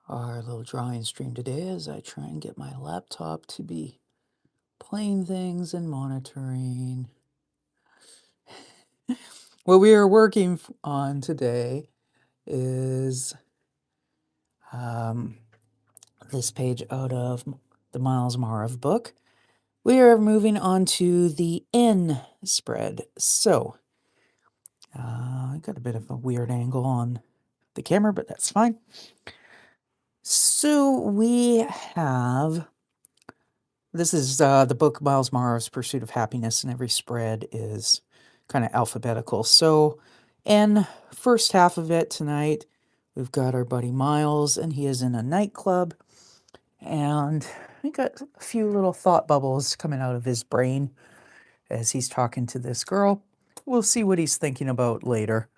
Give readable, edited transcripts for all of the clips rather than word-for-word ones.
our little drawing stream today as I try and get my laptop to be playing things and monitoring. What we are working on today is this page out of the Myles Maarav book. We are moving on to the N spread. So, I got a bit of a weird angle on the camera, but that's fine. So we have, this is the book Myles Maarav's Pursuit of Happiness, and every spread is kind of alphabetical. So in first half of it tonight, we've got our buddy Myles, and he is in a nightclub, and we got a few little thought bubbles coming out of his brain as he's talking to this girl. We'll see what he's thinking about later,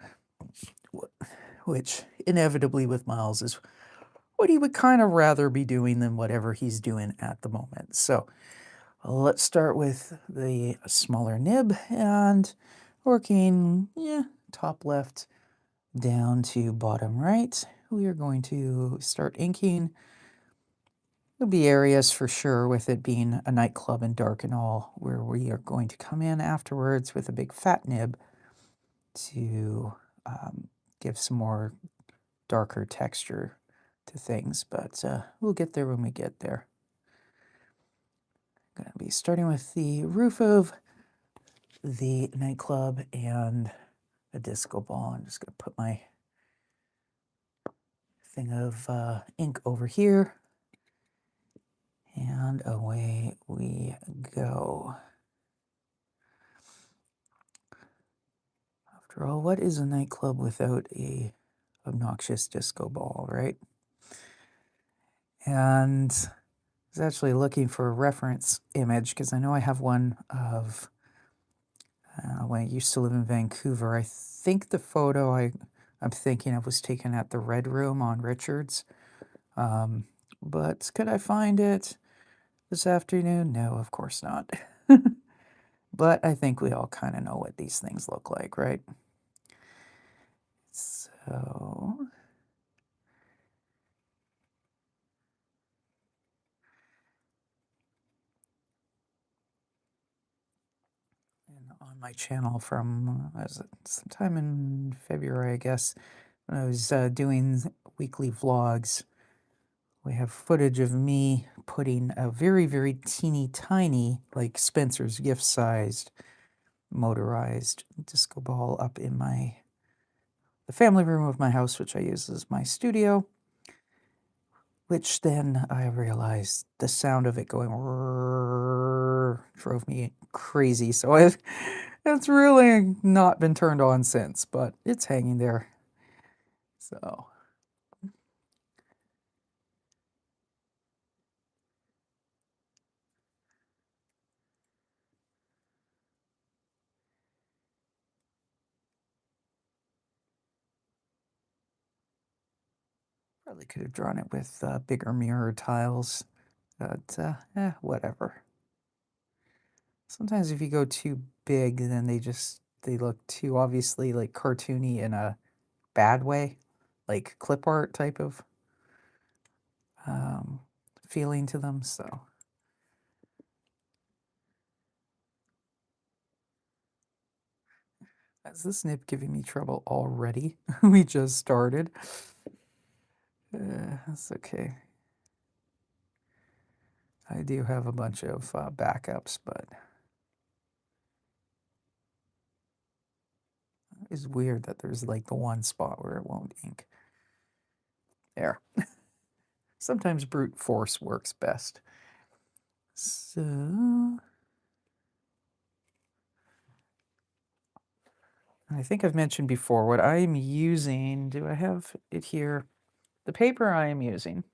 which inevitably with Myles is what he would kind of rather be doing than whatever he's doing at the moment. So let's start with the smaller nib and working top left down to bottom right. We are going to start inking. There'll be areas for sure with it being a nightclub and dark and all where we are going to come in afterwards with a big fat nib to give some more darker texture to things, but we'll get there when we get there. I'm going to be starting with the roof of the nightclub and a disco ball. I'm just going to put my thing of ink over here, and away we go. After all, what is a nightclub without a obnoxious disco ball, right? And I was actually looking for a reference image because I know I have one of when I used to live in Vancouver. I think the photo I'm thinking of was taken at the Red Room on Richards. But could I find it this afternoon? No, of course not. But I think we all kind of know what these things look like, right? So and on my channel from sometime in February, I guess, when I was doing weekly vlogs, we have footage of me putting a very, very teeny tiny, like Spencer's gift-sized, motorized disco ball up in the family room of my house, which I use as my studio, which then I realized the sound of it going drove me crazy. So it's really not been turned on since, but it's hanging there. So probably could have drawn it with bigger mirror tiles, but whatever. Sometimes if you go too big, then they look too obviously like cartoony in a bad way, like clip art type of feeling to them. So is this nib giving me trouble already? We just started. That's okay. I do have a bunch of backups, but it's weird that there's like the one spot where it won't ink. There. Sometimes brute force works best. So I think I've mentioned before what I'm using. Do I have it here? The paper I am using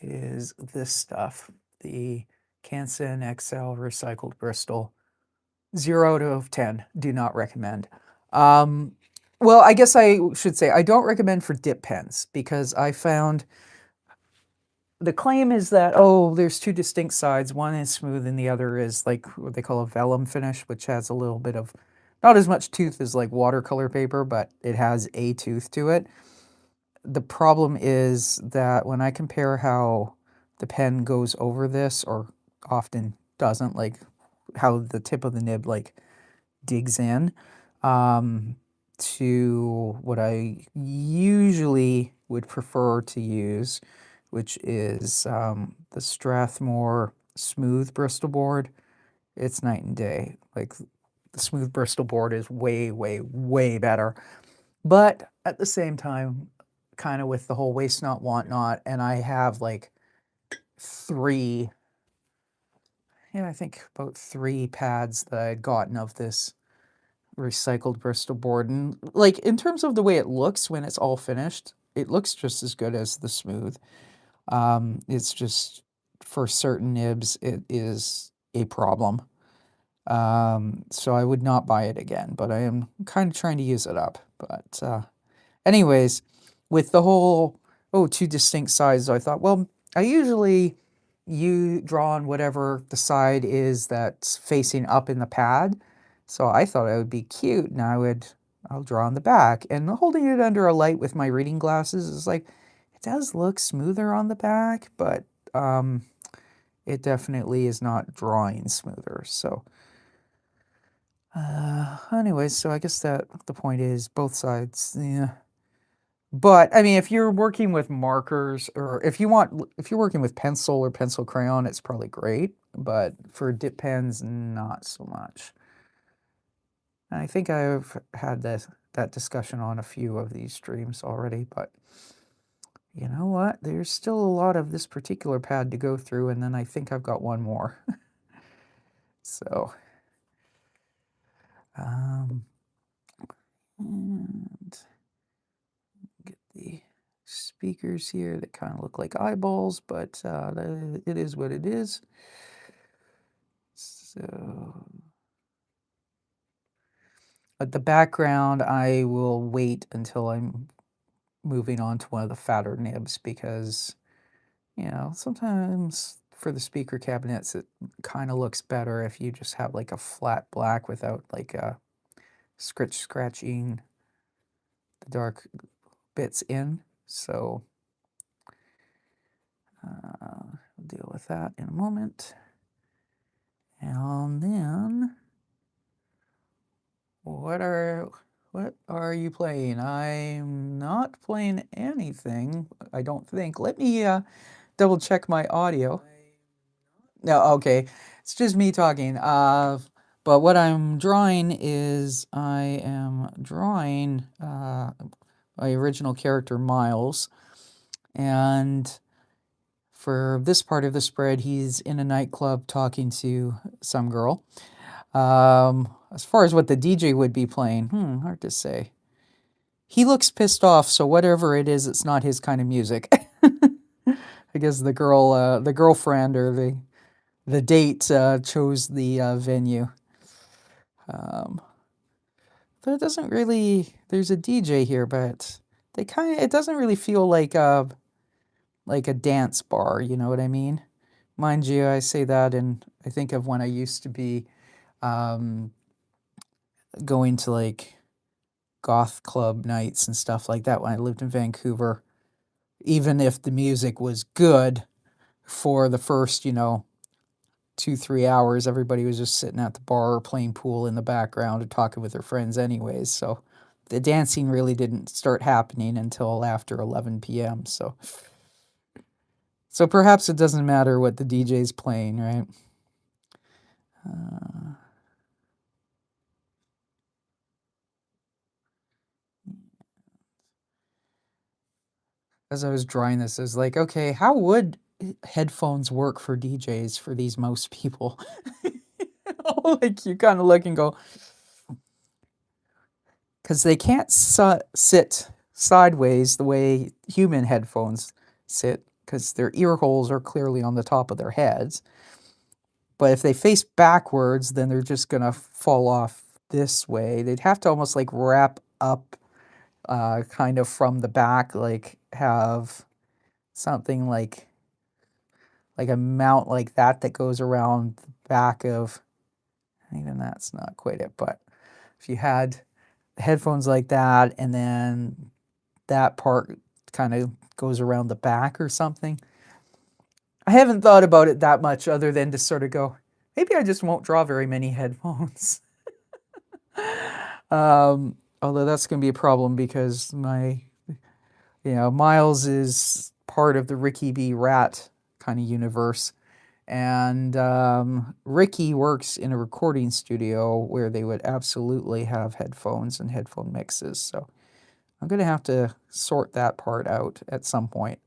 is this stuff, the Canson XL Recycled Bristol. 0 out of 10, do not recommend. Well, I guess I should say I don't recommend for dip pens because I found the claim is that, oh, there's two distinct sides. One is smooth and the other is like what they call a vellum finish, which has a little bit of, not as much tooth as like watercolor paper, but it has a tooth to it. the problem is that when I compare how the pen goes over this, or often doesn't, like how the tip of the nib like digs in, to what I usually would prefer to use, which is the Strathmore smooth Bristol board. It's night and day. Like the smooth Bristol board is way, way, way better. But at the same time, kind of with the whole waste not, want not, and I have like three, I think about 3 pads that I'd gotten of this recycled Bristol board. And like in terms of the way it looks when it's all finished, it looks just as good as the smooth. It's just for certain nibs, it is a problem. So I would not buy it again, but I am kind of trying to use it up. But anyways, with the whole, 2 distinct sides, I thought, well, I usually draw on whatever the side is that's facing up in the pad. So I thought it would be cute, and I'll draw on the back. And holding it under a light with my reading glasses is like, it does look smoother on the back, but it definitely is not drawing smoother. So anyways, so I guess that the point is both sides, yeah. But I mean, if you're working with markers, or if you're working with pencil or pencil crayon, it's probably great. But for dip pens, not so much. And I think I've had that discussion on a few of these streams already, but you know what? There's still a lot of this particular pad to go through, and then I think I've got one more. So, and get the speakers here that kind of look like eyeballs, but it is what it is. So, but the background, I will wait until I'm moving on to one of the fatter nibs, because, sometimes for the speaker cabinets, it kind of looks better if you just have like a flat black without like a scratching the dark bits in. So we'll deal with that in a moment. And then, what are you playing? I'm not playing anything, I don't think. Let me double check my audio. No, okay. It's just me talking. But what I'm drawing is I am drawing my original character, Myles. And for this part of the spread, he's in a nightclub talking to some girl. As far as what the DJ would be playing, hard to say. He looks pissed off, so whatever it is, it's not his kind of music. I guess the girlfriend, or the date chose the venue. But it doesn't really. There's a DJ here, but it doesn't really feel like a dance bar. You know what I mean? Mind you, I say that, and I think of when I used to be going to like goth club nights and stuff like that when I lived in Vancouver. Even if the music was good for the first, 2-3 hours, everybody was just sitting at the bar playing pool in the background and talking with their friends anyways. So the dancing really didn't start happening until after 11 p.m. So perhaps it doesn't matter what the DJ's playing, right? As I was drawing this, I was like, okay, how would headphones work for DJs for these most people? Like, you kind of look and go, because they can't sit sideways the way human headphones sit, because their ear holes are clearly on the top of their heads. But if they face backwards, then they're just going to fall off this way. They'd have to almost like wrap up kind of from the back, like have something like a mount like that goes around the back of, even that's not quite it, but if you had headphones like that, and then that part kind of goes around the back or something. I haven't thought about it that much other than to sort of go, maybe I just won't draw very many headphones. Although that's going to be a problem because Myles is part of the Ricky B. Rat kind of universe. And Ricky works in a recording studio where they would absolutely have headphones and headphone mixes. So I'm going to have to sort that part out at some point.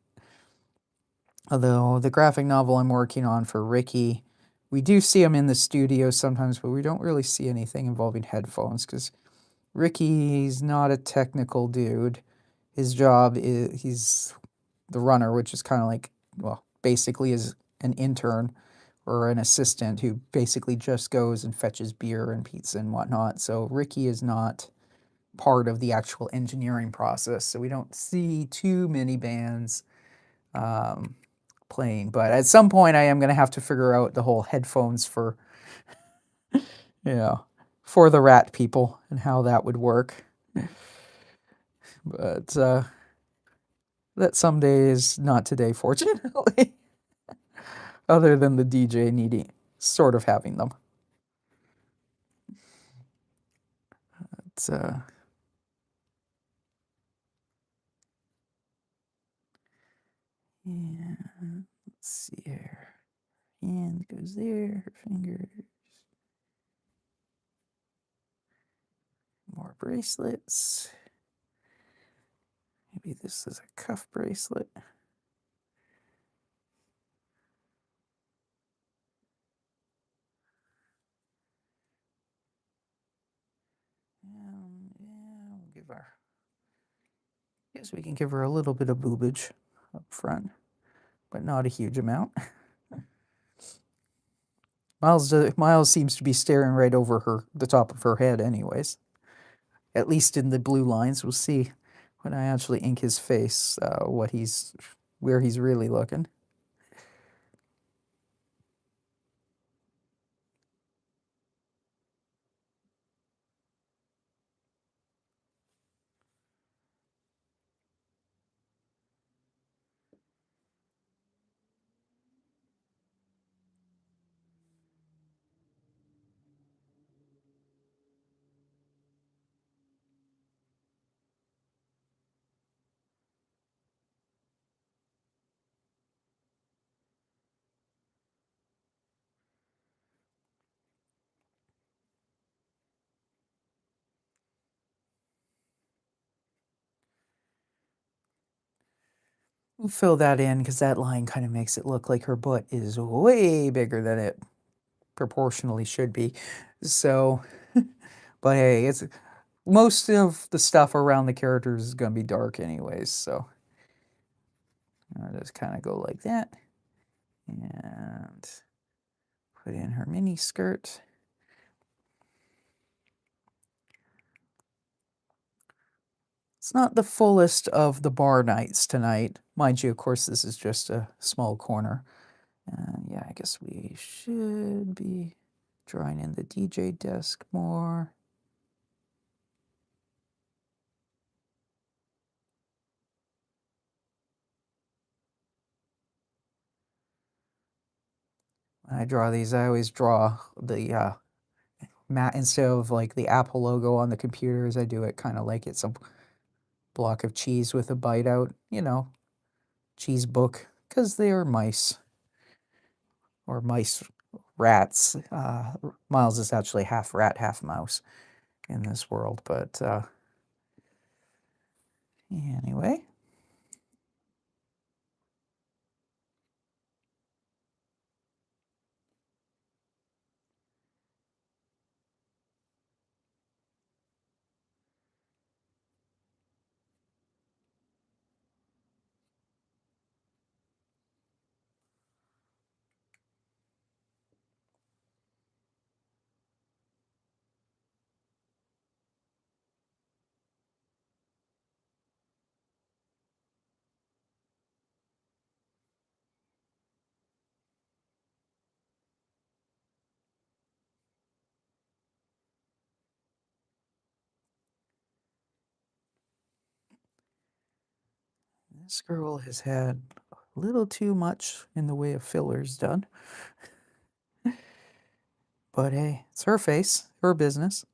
Although the graphic novel I'm working on for Ricky, we do see him in the studio sometimes, but we don't really see anything involving headphones because Ricky's not a technical dude. His job is he's the runner, which is kind of like, well, basically is an intern or an assistant who basically just goes and fetches beer and pizza and whatnot. So Ricky is not part of the actual engineering process. So we don't see too many bands playing. But at some point, I am going to have to figure out the whole headphones for, for the rat people and how that would work. But that someday is not today, fortunately. Other than the DJ needing, sort of having them. But, yeah, let's see here. Hand goes there, her fingers. More bracelets. Maybe this is a cuff bracelet. We'll give her. Guess we can give her a little bit of boobage up front, but not a huge amount. Myles seems to be staring right over the top of her head, anyways. At least in the blue lines, we'll see when I actually ink his face, where he's really looking. We'll fill that in because that line kind of makes it look like her butt is way bigger than it proportionally should be. So, but hey, it's most of the stuff around the characters is going to be dark anyways. So I'll just kind of go like that and put in her mini skirt. It's not the fullest of the bar nights tonight. Mind you, of course, this is just a small corner. Yeah, I guess we should be drawing in the DJ desk more. When I draw these, I always draw the mat instead of like the Apple logo on the computers. I do it kind of like it's a block of cheese with a bite out, cheese book, because they are mice or mice rats. Myles is actually half rat, half mouse in this world, but anyway. This girl has had a little too much in the way of fillers done. But hey, it's her face, her business.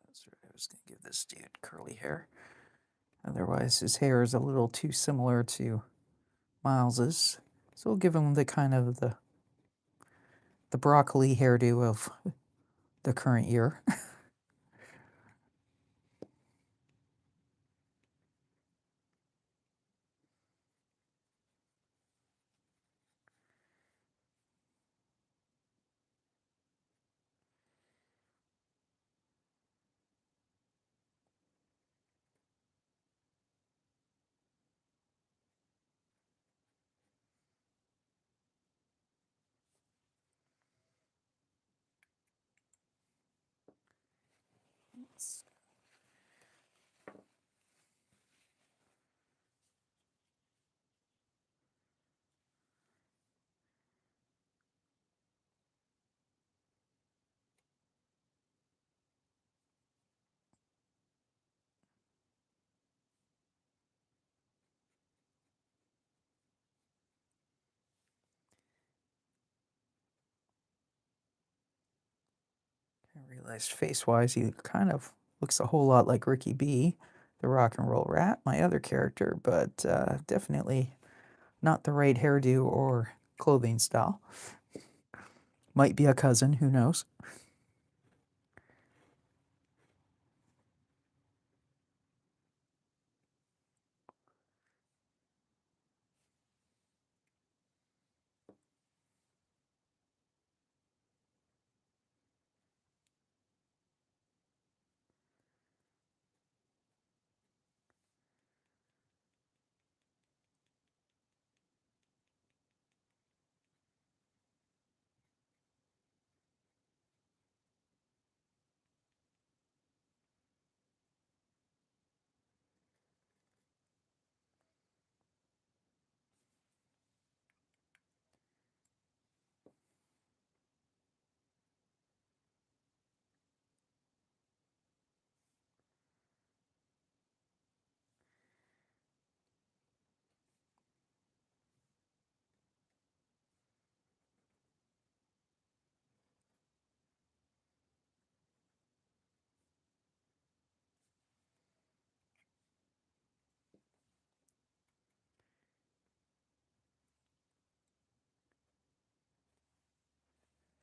That's right, I was going to give this dude curly hair. Otherwise, his hair is a little too similar to Myles's. So we'll give him the kind of the broccoli hairdo of the current year. I realized face-wise he kind of looks a whole lot like Ricky B, the rock and roll rat, my other character, but definitely not the right hairdo or clothing style. Might be a cousin, who knows?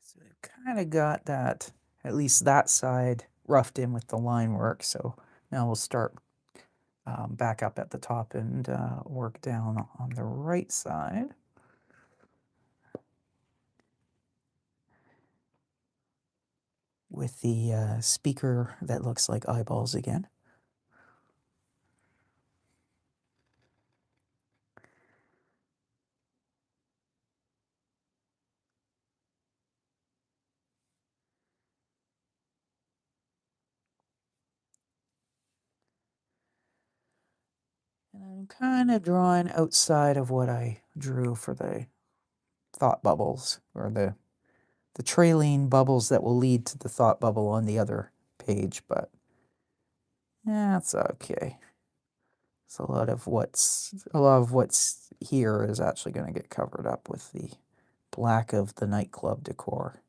So they've kind of got that, at least that side, roughed in with the line work. So now we'll start back up at the top and work down on the right side. With the speaker that looks like eyeballs again. And I'm kind of drawing outside of what I drew for the thought bubbles, or the trailing bubbles that will lead to the thought bubble on the other page, but yeah, it's okay. So a lot of what's here is actually going to get covered up with the black of the nightclub decor.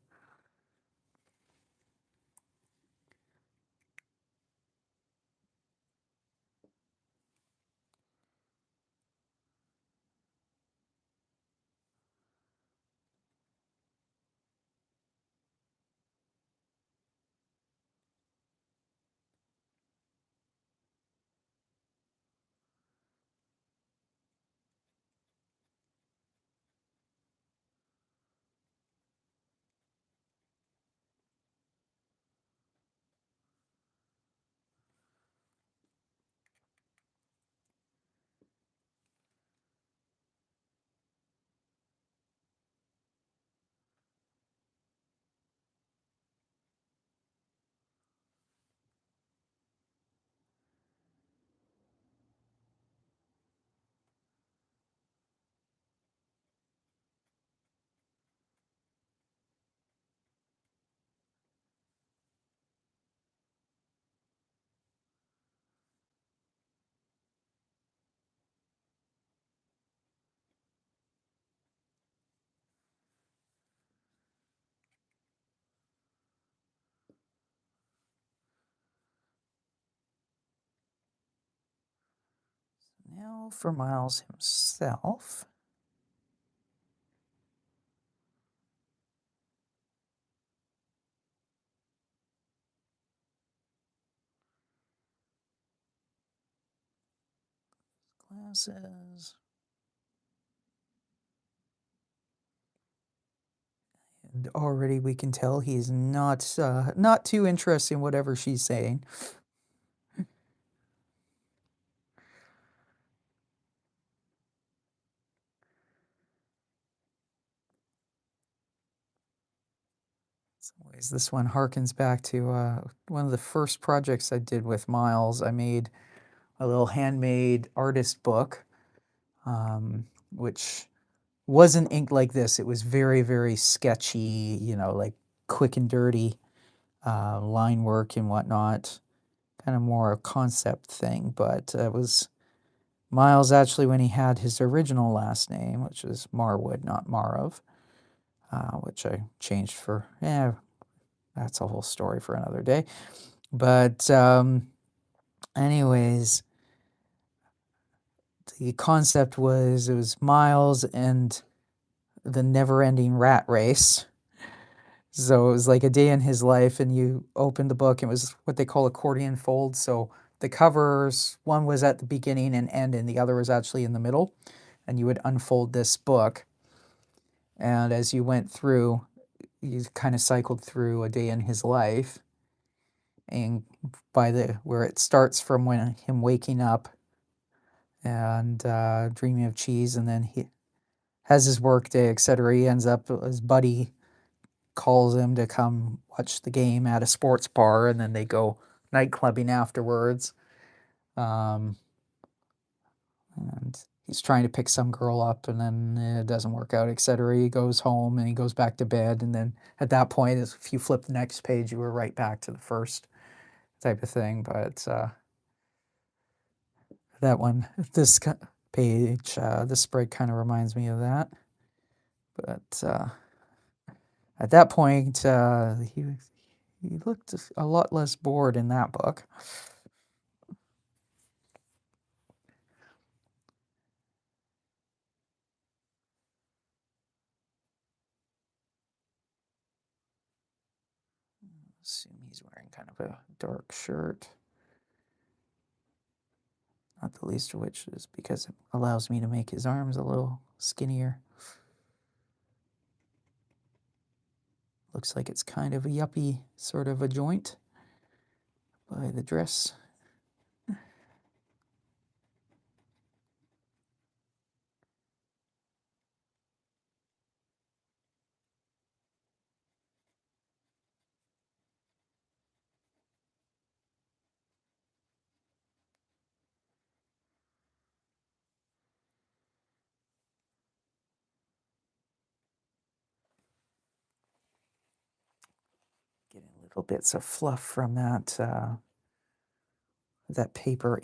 Now for Myles himself. Glasses. And already we can tell he's not too interested in whatever she's saying. Some ways this one harkens back to one of the first projects I did with Myles. I made a little handmade artist book, which wasn't inked like this. It was very, very sketchy, like quick and dirty line work and whatnot. Kind of more a concept thing, but it was Myles actually when he had his original last name, which is Marwood, not Maarav, which I changed for, that's a whole story for another day. But anyways, the concept was it was Myles and the never-ending rat race. So it was like a day in his life, and you opened the book. It was what they call accordion fold. So the covers, one was at the beginning and end, and the other was actually in the middle. And you would unfold this book. And as you went through, you kind of cycled through a day in his life. And by where it starts from when him waking up and dreaming of cheese, and then he has his work day, etc. He ends up, his buddy calls him to come watch the game at a sports bar, and then they go nightclubbing afterwards. And he's trying to pick some girl up, and then it doesn't work out, etc. He goes home and he goes back to bed, and then at that point, if you flip the next page, you were right back to the first type of thing. But that one, this page, this spread kind of reminds me of that. But at that point, he looked a lot less bored in that book. Assume he's wearing kind of a dark shirt. Not the least of which is because it allows me to make his arms a little skinnier. Looks like it's kind of a yuppie sort of a joint by the dress. Getting little bits of fluff from that paper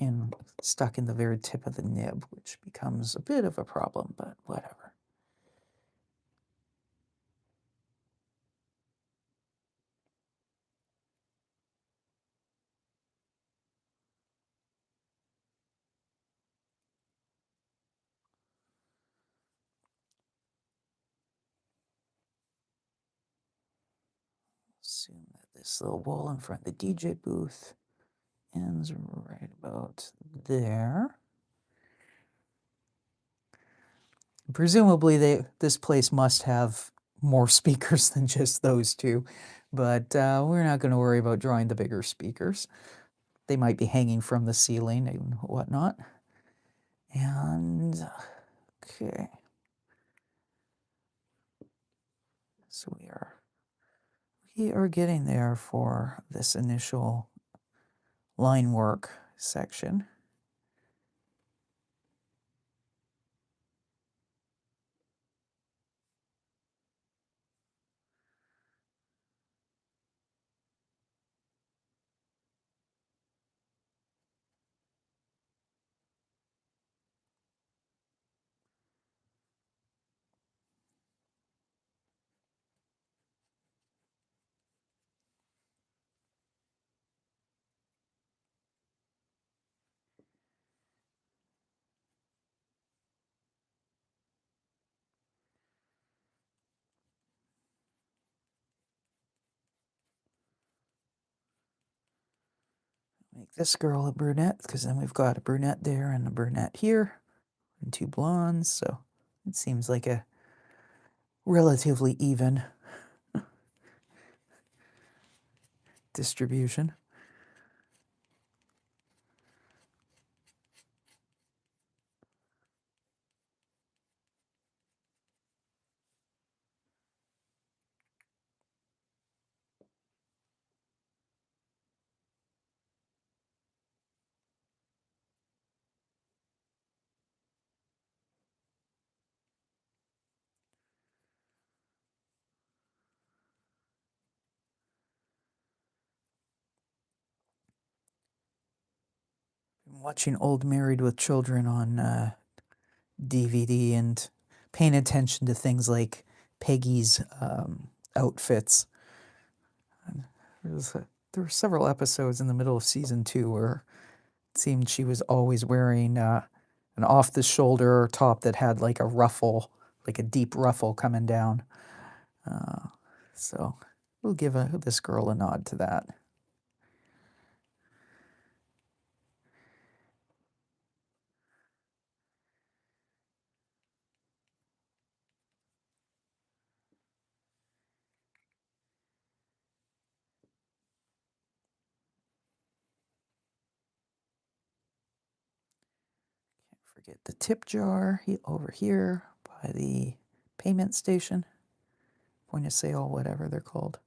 stuck in the very tip of the nib, which becomes a bit of a problem, but whatever. Assume that this little wall in front of the DJ booth ends right about there. Presumably, this place must have more speakers than just those two, but we're not going to worry about drawing the bigger speakers. They might be hanging from the ceiling and whatnot. And, okay. So we are getting there for this initial line work section. this girl a brunette, because then we've got a brunette there and a brunette here, and two blondes, so it seems like a relatively even distribution. Been watching Old Married with Children on DVD and paying attention to things like Peggy's outfits. There were several episodes in the middle of season 2 where it seemed she was always wearing an off-the-shoulder top that had like a ruffle, like a deep ruffle coming down. So we'll give this girl a nod to that. Can't forget the tip jar over here by the payment station, point of sale, whatever they're called.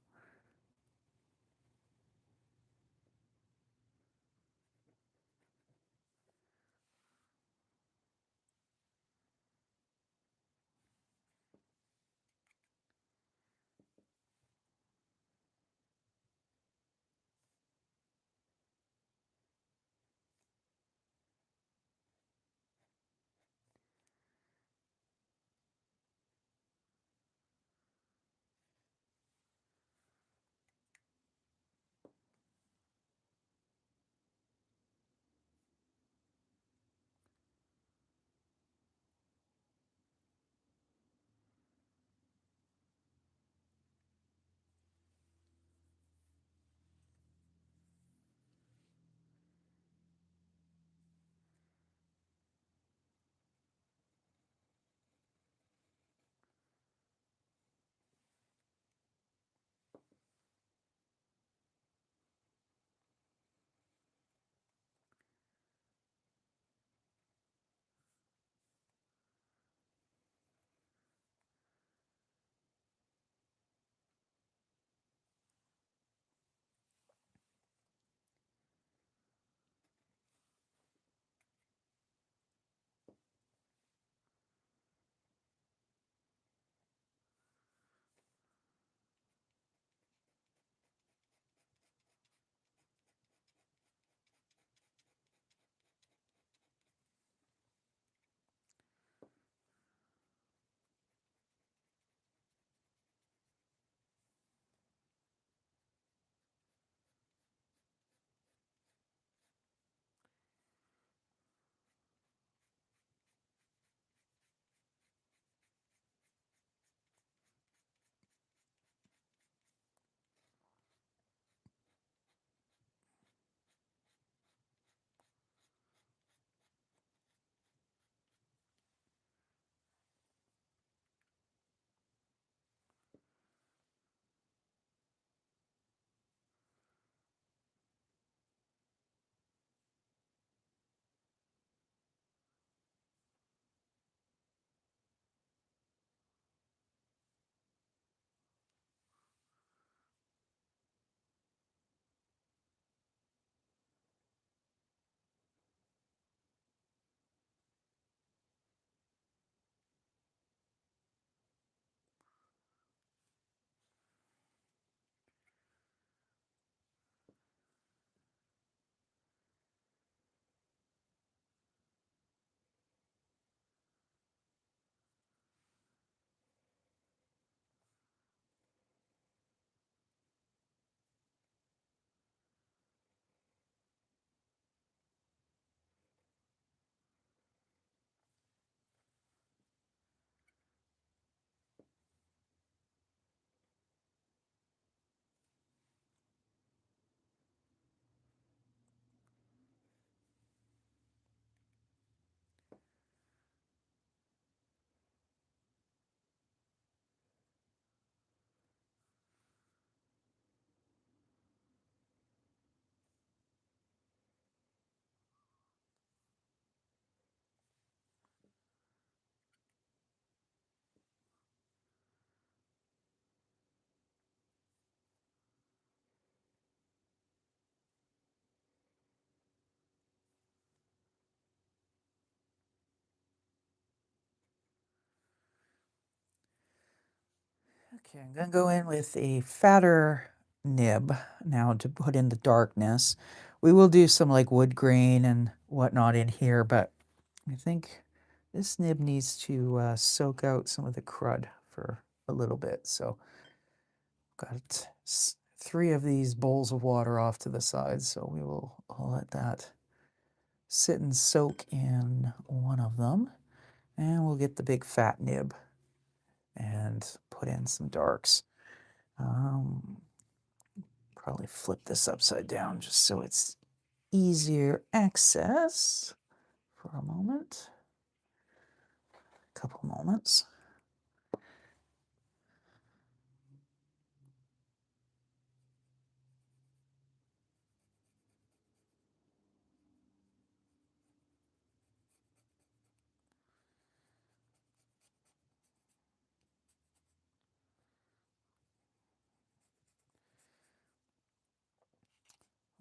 Okay, I'm gonna go in with a fatter nib now to put in the darkness. We will do some like wood grain and whatnot in here, but I think this nib needs to soak out some of the crud for a little bit. So got three of these bowls of water off to the side, so we will let that sit and soak in one of them. And we'll get the big fat nib and put in some darks. Probably flip this upside down just so it's easier access for a moment, a couple moments.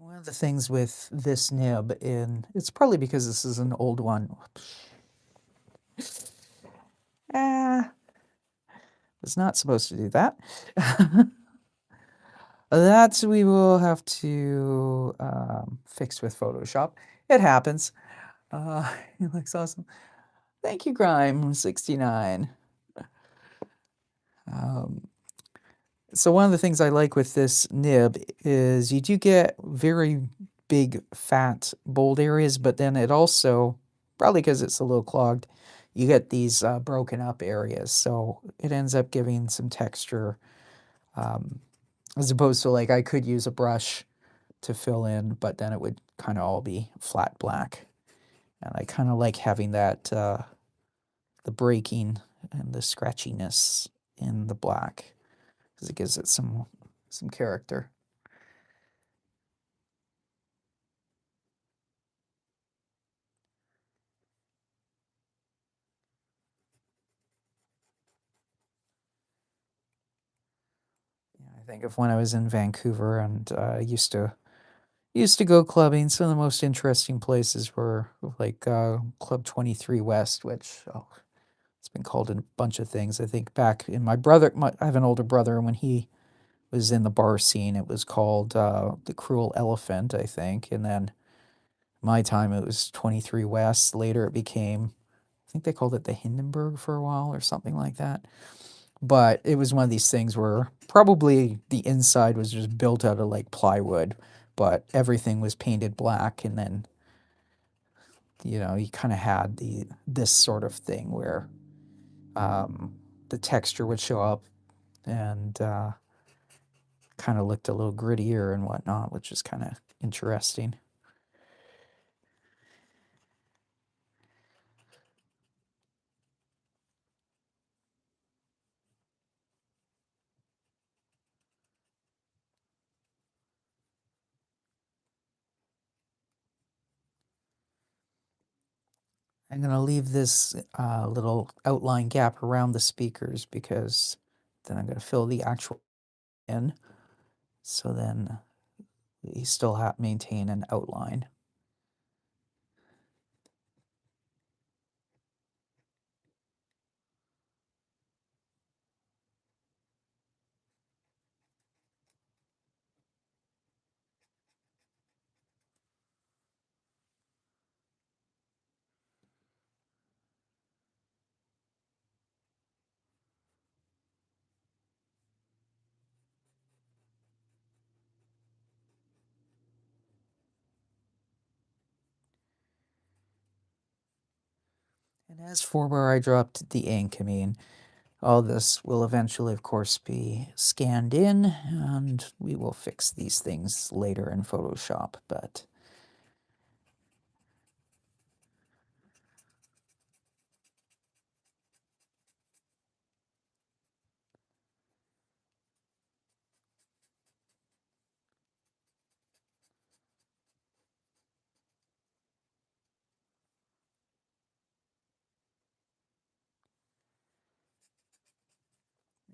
One of the things with this nib, it's probably because this is an old one. Ah, was not supposed to do that. That we will have to fix with Photoshop. It happens. It looks awesome. Thank you, Grime69. So one of the things I like with this nib is you do get very big, fat, bold areas, but then it also, probably because it's a little clogged, you get these broken up areas. So it ends up giving some texture, as opposed to like I could use a brush to fill in, but then it would kind of all be flat black. And I kind of like having that, the breaking and the scratchiness in the black, because it gives it some character. Yeah, I think of when I was in Vancouver and used to go clubbing. Some of the most interesting places were like Club 23 West, which it's been called a bunch of things. I think back in I have an older brother, and when he was in the bar scene, it was called the Cruel Elephant, I think, and then my time it was 23 West. Later it became, I think they called it the Hindenburg for a while or something like that. But it was one of these things where probably the inside was just built out of like plywood, but everything was painted black, and then you kind of had this sort of thing where the texture would show up and kind of looked a little grittier and whatnot, which is kind of interesting. I'm going to leave this little outline gap around the speakers because then I'm going to fill the actual in. So then we still maintain an outline. And as for where I dropped the ink, I mean, all this will eventually, of course, be scanned in, and we will fix these things later in Photoshop, but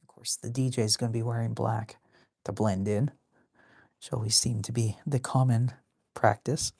of course the DJ is going to be wearing black to blend in, which always seemed to be the common practice.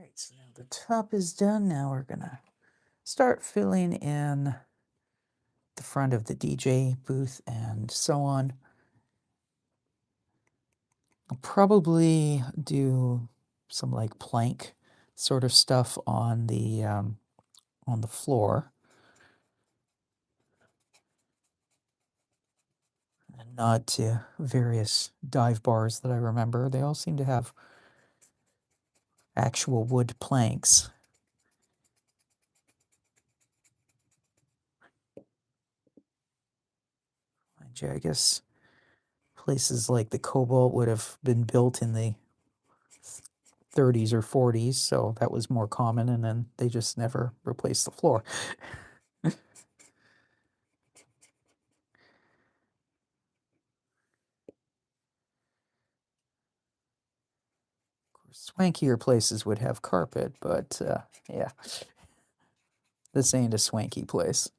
right, so now the top is done. Now we're gonna start filling in the front of the DJ booth and so on. I'll probably do some like plank sort of stuff on the floor. And nod to various dive bars that I remember. They all seem to have actual wood planks. I guess places like the Cobalt would have been built in the 30s or 40s, so that was more common, and then they just never replaced the floor. Swankier places would have carpet, but yeah, this ain't a swanky place.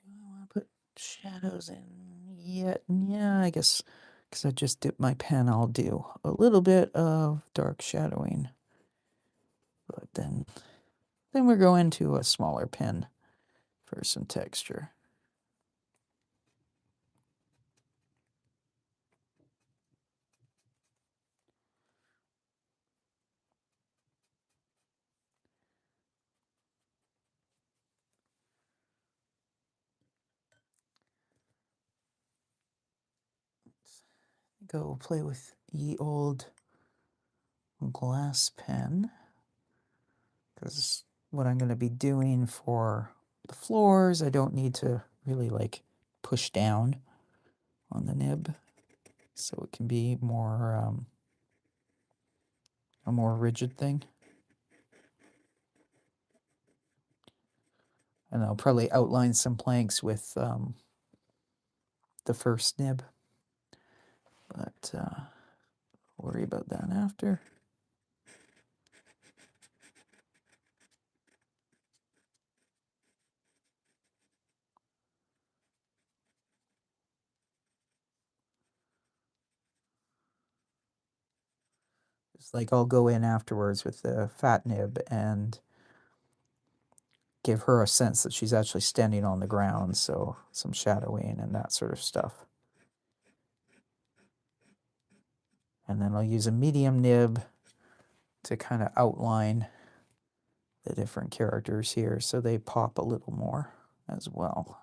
Do I want to put shadows in yet? Yeah, I guess because I just dipped my pen, I'll do a little bit of dark shadowing. But then we're going to a smaller pen for some texture. Go play with ye old glass pen, because what I'm going to be doing for the floors, I don't need to really like push down on the nib, so it can be more a more rigid thing. And I'll probably outline some planks with the first nib, but worry about that after. It's like I'll go in afterwards with the fat nib and give her a sense that she's actually standing on the ground, so some shadowing and that sort of stuff. And then I'll use a medium nib to kind of outline the different characters here so they pop a little more as well.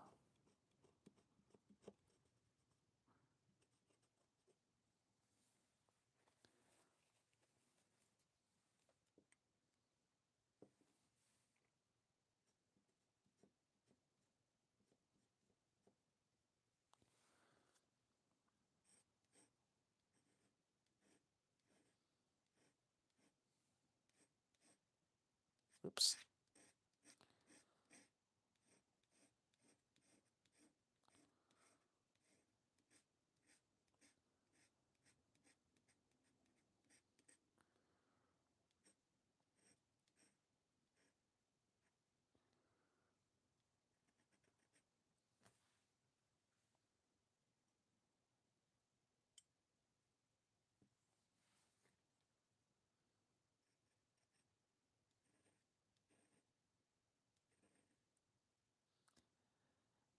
Oops.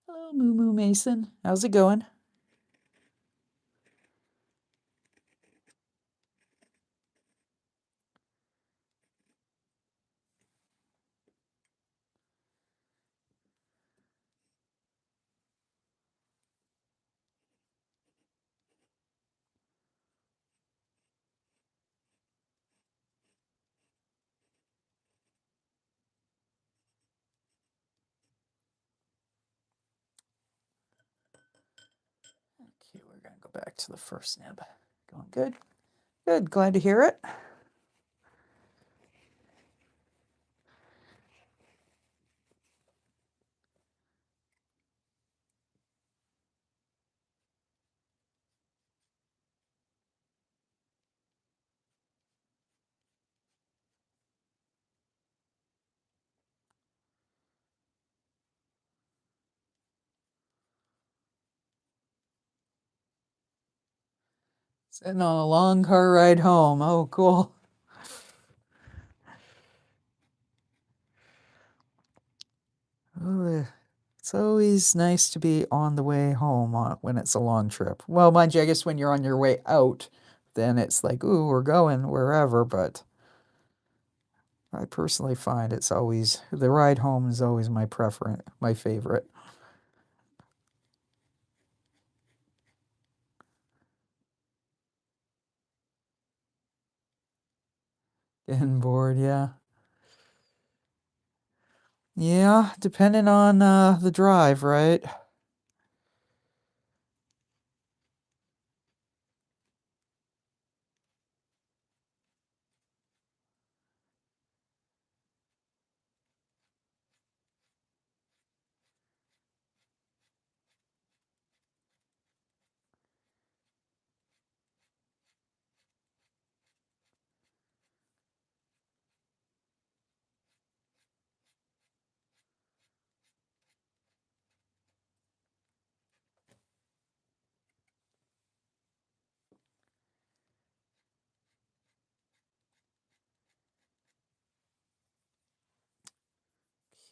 Hello, Moo Moo Mason. How's it going? Okay, we're gonna go back to the first nib. Going good. Good, glad to hear it. Sitting on a long car ride home. Oh, cool. Oh, it's always nice to be on the way home when it's a long trip. Well, mind you, I guess when you're on your way out, then it's like, ooh, we're going wherever. But I personally find it's always the ride home is always my preference, my favorite. Getting bored, yeah. Yeah, depending on the drive, right?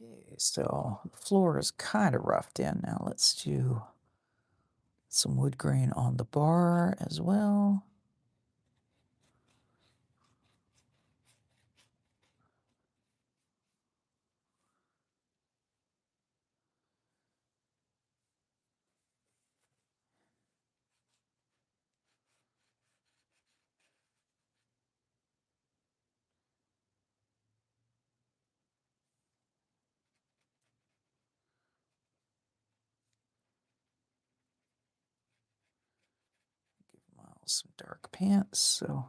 Okay, so the floor is kind of roughed in. Now let's do some wood grain on the bar as well. Give Miles some dark pants, so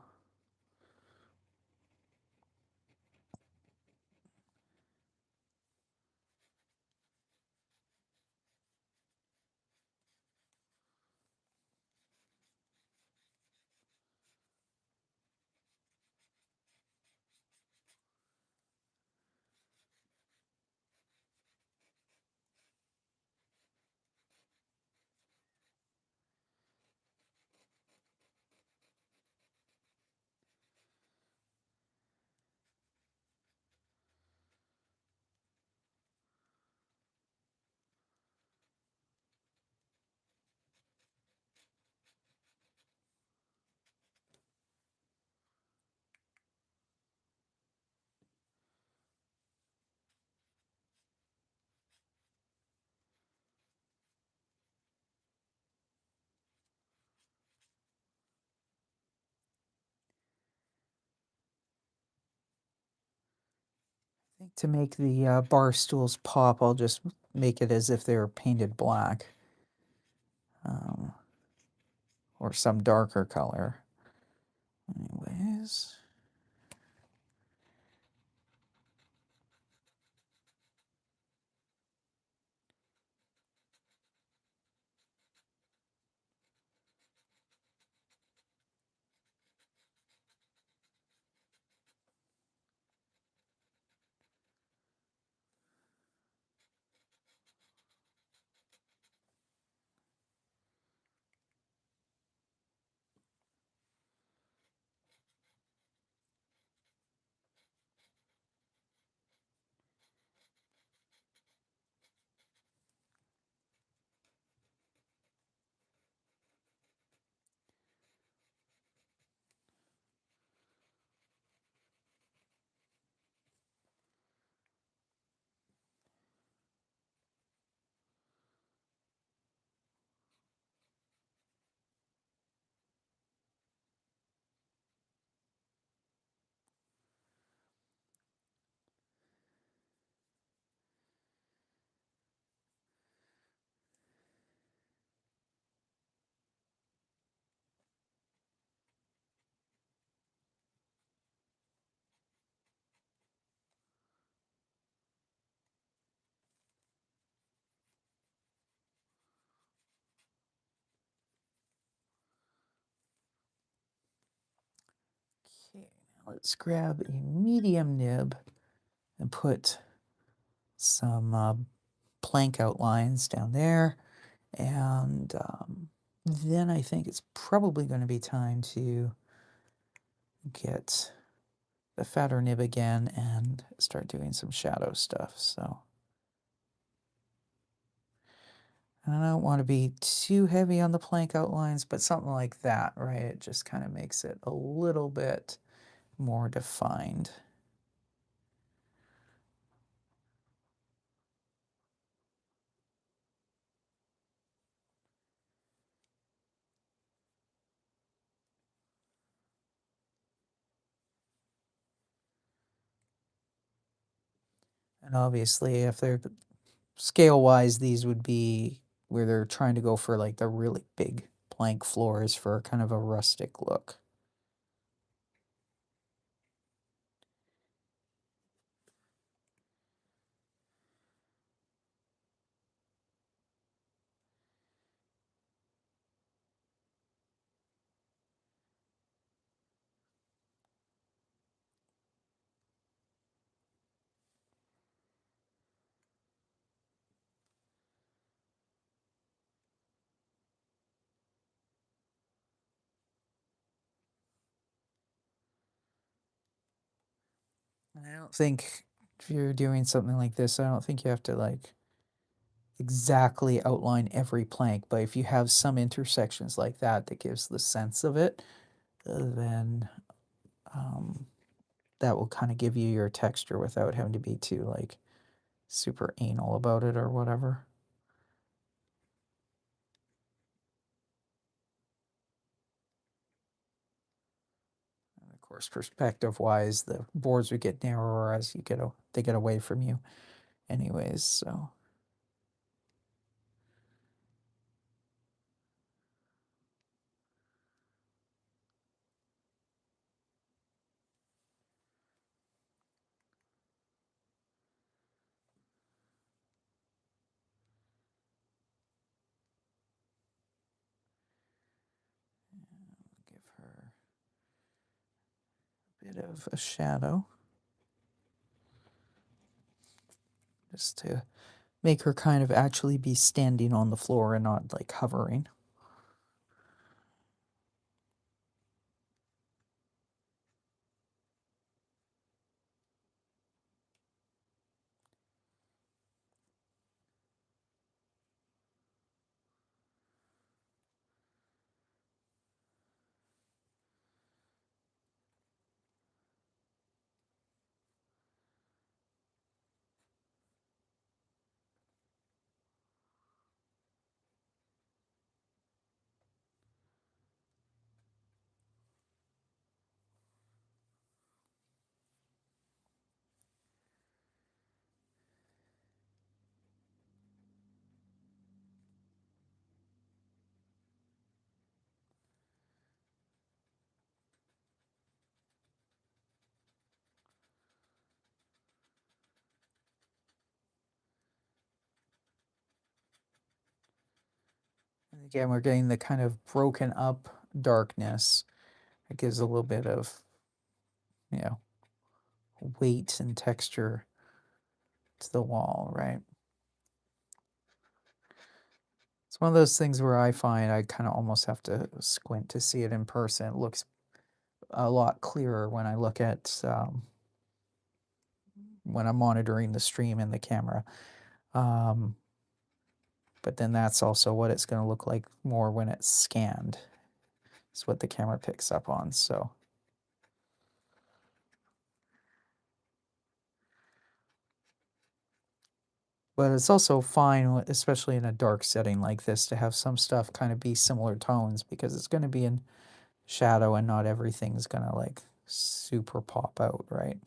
I think to make the bar stools pop, I'll just make it as if they were painted black. Um, or some darker color. Anyways. Okay, now let's grab a medium nib and put some plank outlines down there. And then I think it's probably going to be time to get the fatter nib again and start doing some shadow stuff. So I don't want to be too heavy on the plank outlines, but something like that, right? It just kind of makes it a little bit more defined. And obviously, if they're scale-wise, these would be where they're trying to go for like the really big plank floors for kind of a rustic look. I don't think if you're doing something like this, I don't think you have to like exactly outline every plank, but if you have some intersections like that that gives the sense of it, then that will kind of give you your texture without having to be too like super anal about it or whatever. And of course, perspective wise, the boards would get narrower as they get away from you anyways, so give her a bit of a shadow just to make her kind of actually be standing on the floor and not like hovering. And again, we're getting the kind of broken up darkness. It gives a little bit of, you know, weight and texture to the wall, right? It's one of those things where I find I kind of almost have to squint to see it in person. It looks a lot clearer when I look at when I'm monitoring the stream and the camera. But then that's also what it's going to look like more when it's scanned. It's what the camera picks up on. So. But it's also fine, especially in a dark setting like this, to have some stuff kind of be similar tones because it's going to be in shadow and not everything's going to like super pop out, right?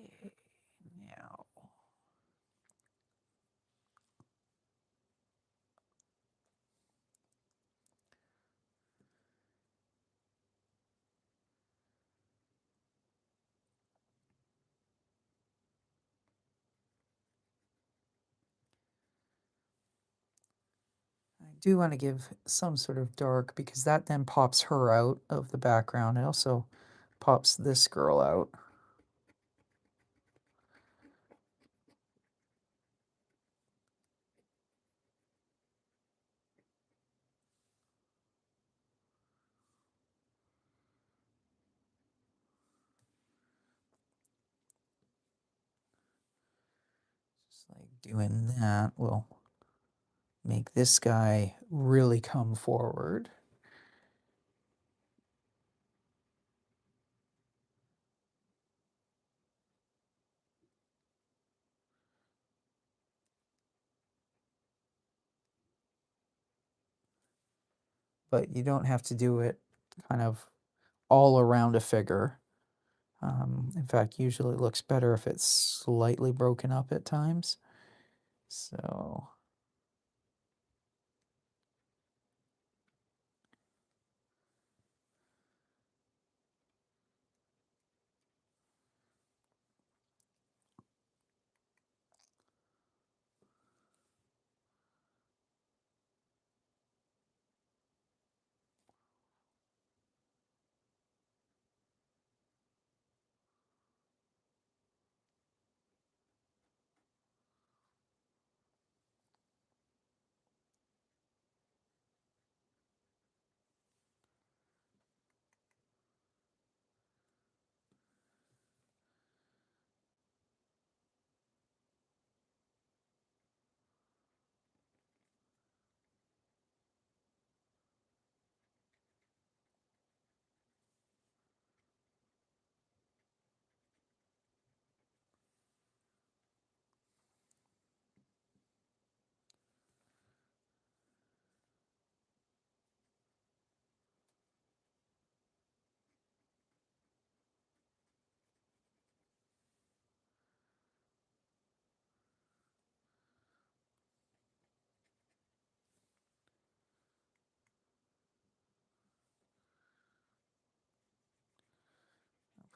Okay, now. I do want to give some sort of dark because that then pops her out of the background. It also pops this girl out. Just like doing that will make this guy really come forward. But you don't have to do it kind of all around a figure. In fact, usually it looks better if it's slightly broken up at times. So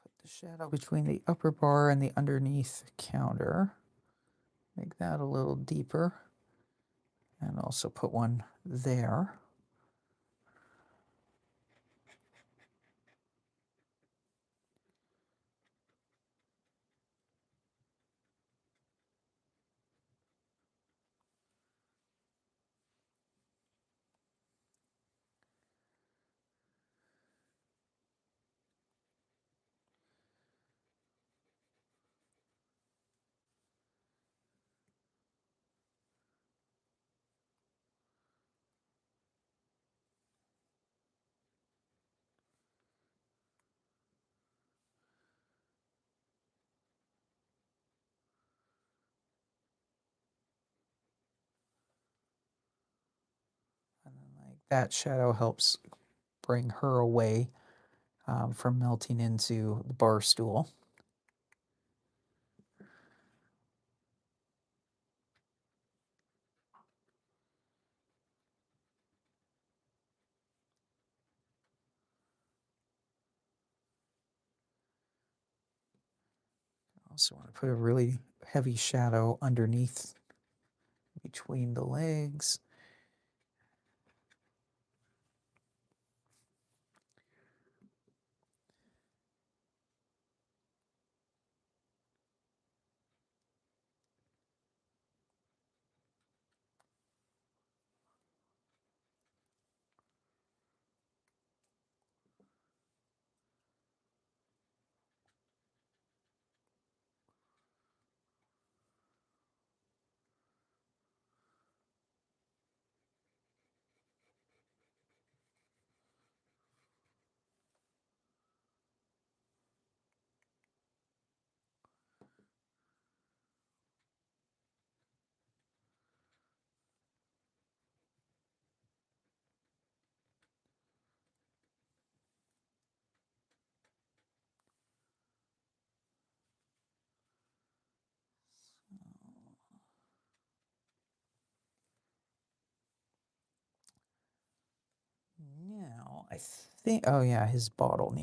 put the shadow between the upper bar and the underneath counter. Make that a little deeper. And also put one there. And then like that shadow helps bring her away from melting into the bar stool. Also want to put a really heavy shadow underneath between the legs. I think, oh yeah, his bottle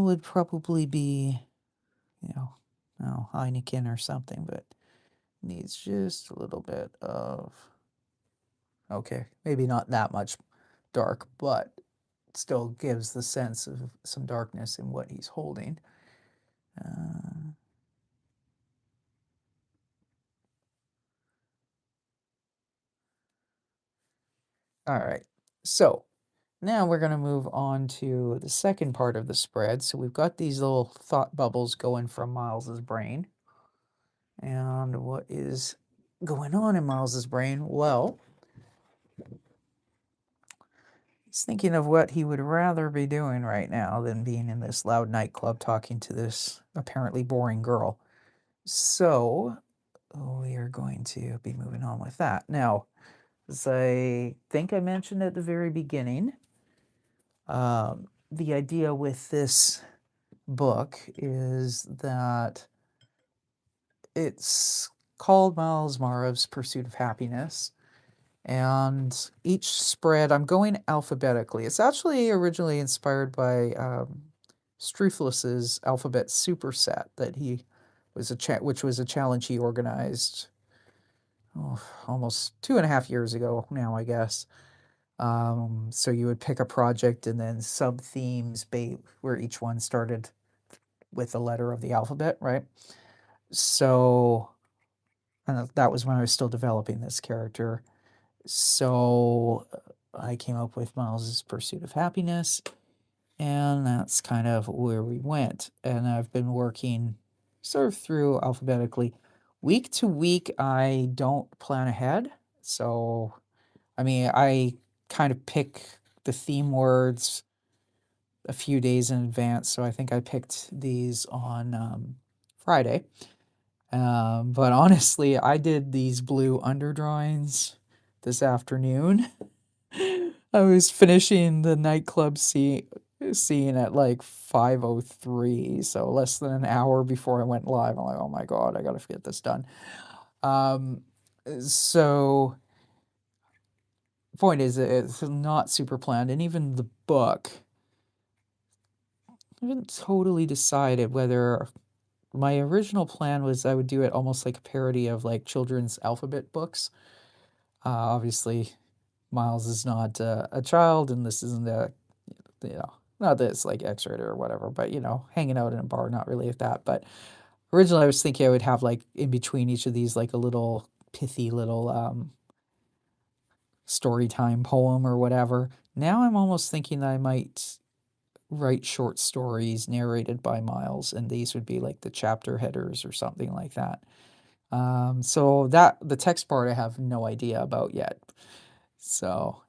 would probably be, you know, oh, Heineken or something, but needs just a little bit of, okay, maybe not that much dark, but still gives the sense of some darkness in what he's holding. All right, so now we're going to move on to the second part of the spread. So we've got these little thought bubbles going from Myles's brain. And what is going on in Myles's brain? Well, he's thinking of what he would rather be doing right now than being in this loud nightclub talking to this apparently boring girl. So we are going to be moving on with that. Now, as I think I mentioned at the very beginning, the idea with this book is that it's called Miles Maarav's Pursuit of Happiness. And each spread, I'm going alphabetically. It's actually originally inspired by Struthless's alphabet superset that he was which was a challenge he organized almost 2.5 years ago now, I guess. So you would pick a project and then sub themes where each one started with a letter of the alphabet, right? So and that was when I was still developing this character. So I came up with Miles's Pursuit of Happiness, and that's kind of where we went. And I've been working sort of through alphabetically. Week to week, I don't plan ahead. So, I mean, I kind of pick the theme words a few days in advance. So I think I picked these on Friday. But honestly, I did these blue underdrawings this afternoon. I was finishing the nightclub scene at like 5:03, so less than an hour before I went live. I'm like, oh my god, I gotta get this done. So point is, it's not super planned, and even the book, I haven't totally decided whether my original plan was I would do it almost like a parody of like children's alphabet books. Obviously, Miles is not a child, and this isn't not that it's like X-rated or whatever, but hanging out in a bar, not really at that. But originally, I was thinking I would have like in between each of these like a little pithy little story time poem or whatever. Now I'm almost thinking I might write short stories narrated by Miles, and these would be like the chapter headers or something like that. So that the text part I have no idea about yet. So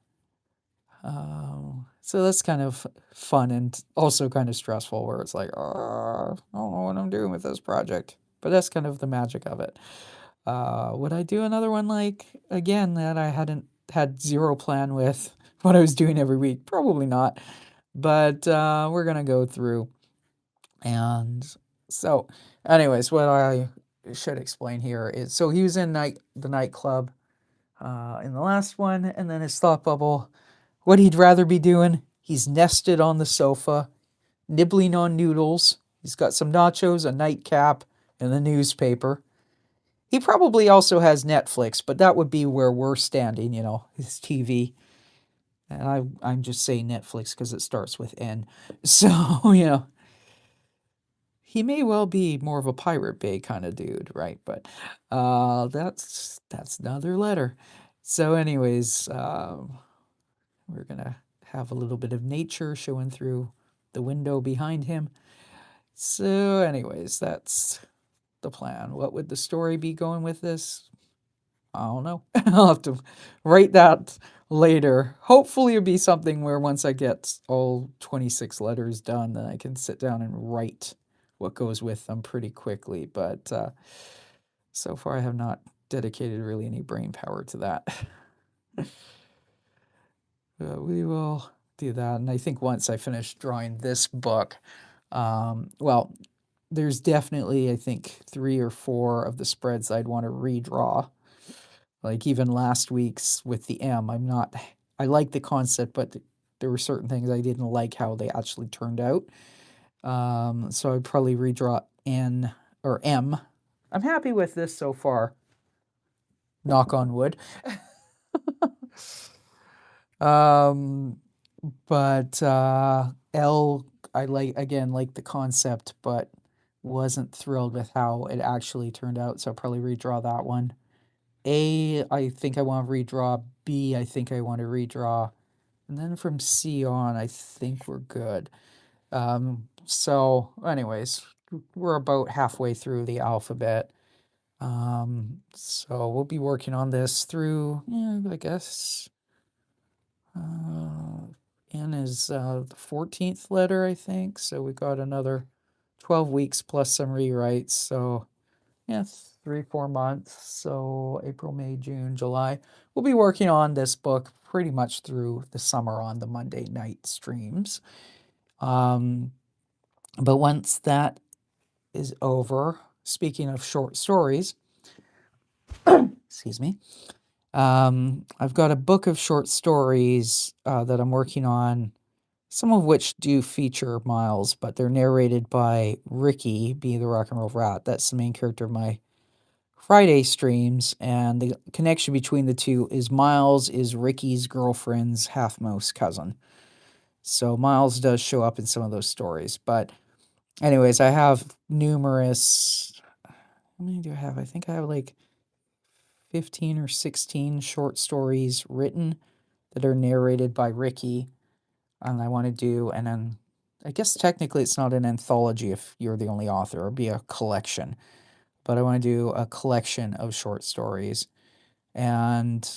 so that's kind of fun and also kind of stressful where it's like, I don't know what I'm doing with this project. But that's kind of the magic of it. Would I do another one like, again, that I hadn't had zero plan with what I was doing every week? Probably not. But we're going to go through. And so, anyways, what I should explain here is, so he was in the nightclub in the last one, and then his thought bubble, what he'd rather be doing, he's nested on the sofa, nibbling on noodles. He's got some nachos, a nightcap, and the newspaper. He probably also has Netflix, but that would be where we're standing, his TV. And I'm just saying Netflix because it starts with N. So, he may well be more of a Pirate Bay kind of dude, right? But that's another letter. So anyways, we're going to have a little bit of nature showing through the window behind him. So anyways, that's the plan. What would the story be going with this? I don't know. I'll have to write that later. Hopefully it'll be something where once I get all 26 letters done, then I can sit down and write what goes with them pretty quickly. But so far I have not dedicated really any brain power to that. We will do that. And I think once I finish drawing this book, well, there's definitely, I think, 3 or 4 of the spreads I'd want to redraw. Like even last week's with the M, I like the concept, but there were certain things I didn't like how they actually turned out. So I'd probably redraw N or M. I'm happy with this so far. Knock on wood. But L, I like the concept, but wasn't thrilled with how it actually turned out. So I'll probably redraw that one. A, I think I want to redraw. B, I think I want to redraw. And then from C on, I think we're good. So anyways, we're about halfway through the alphabet. So we'll be working on this through, I guess, N is the 14th letter, I think. So we got another 12 weeks plus some rewrites. So, 3-4 months. So April, May, June, July. We'll be working on this book pretty much through the summer on the Monday night streams. But once that is over, speaking of short stories, excuse me, I've got a book of short stories that I'm working on, some of which do feature Myles, but they're narrated by Ricky, be the rock and roll rat. That's the main character of my Friday streams, and the connection between the two is Myles is Ricky's girlfriend's half-mouse cousin. So Myles does show up in some of those stories. But anyways, I have numerous... How many do I have? I think I have like 15 or 16 short stories written that are narrated by Ricky. And I want to do, and then I guess technically it's not an anthology if you're the only author, it'd be a collection. But I want to do a collection of short stories. And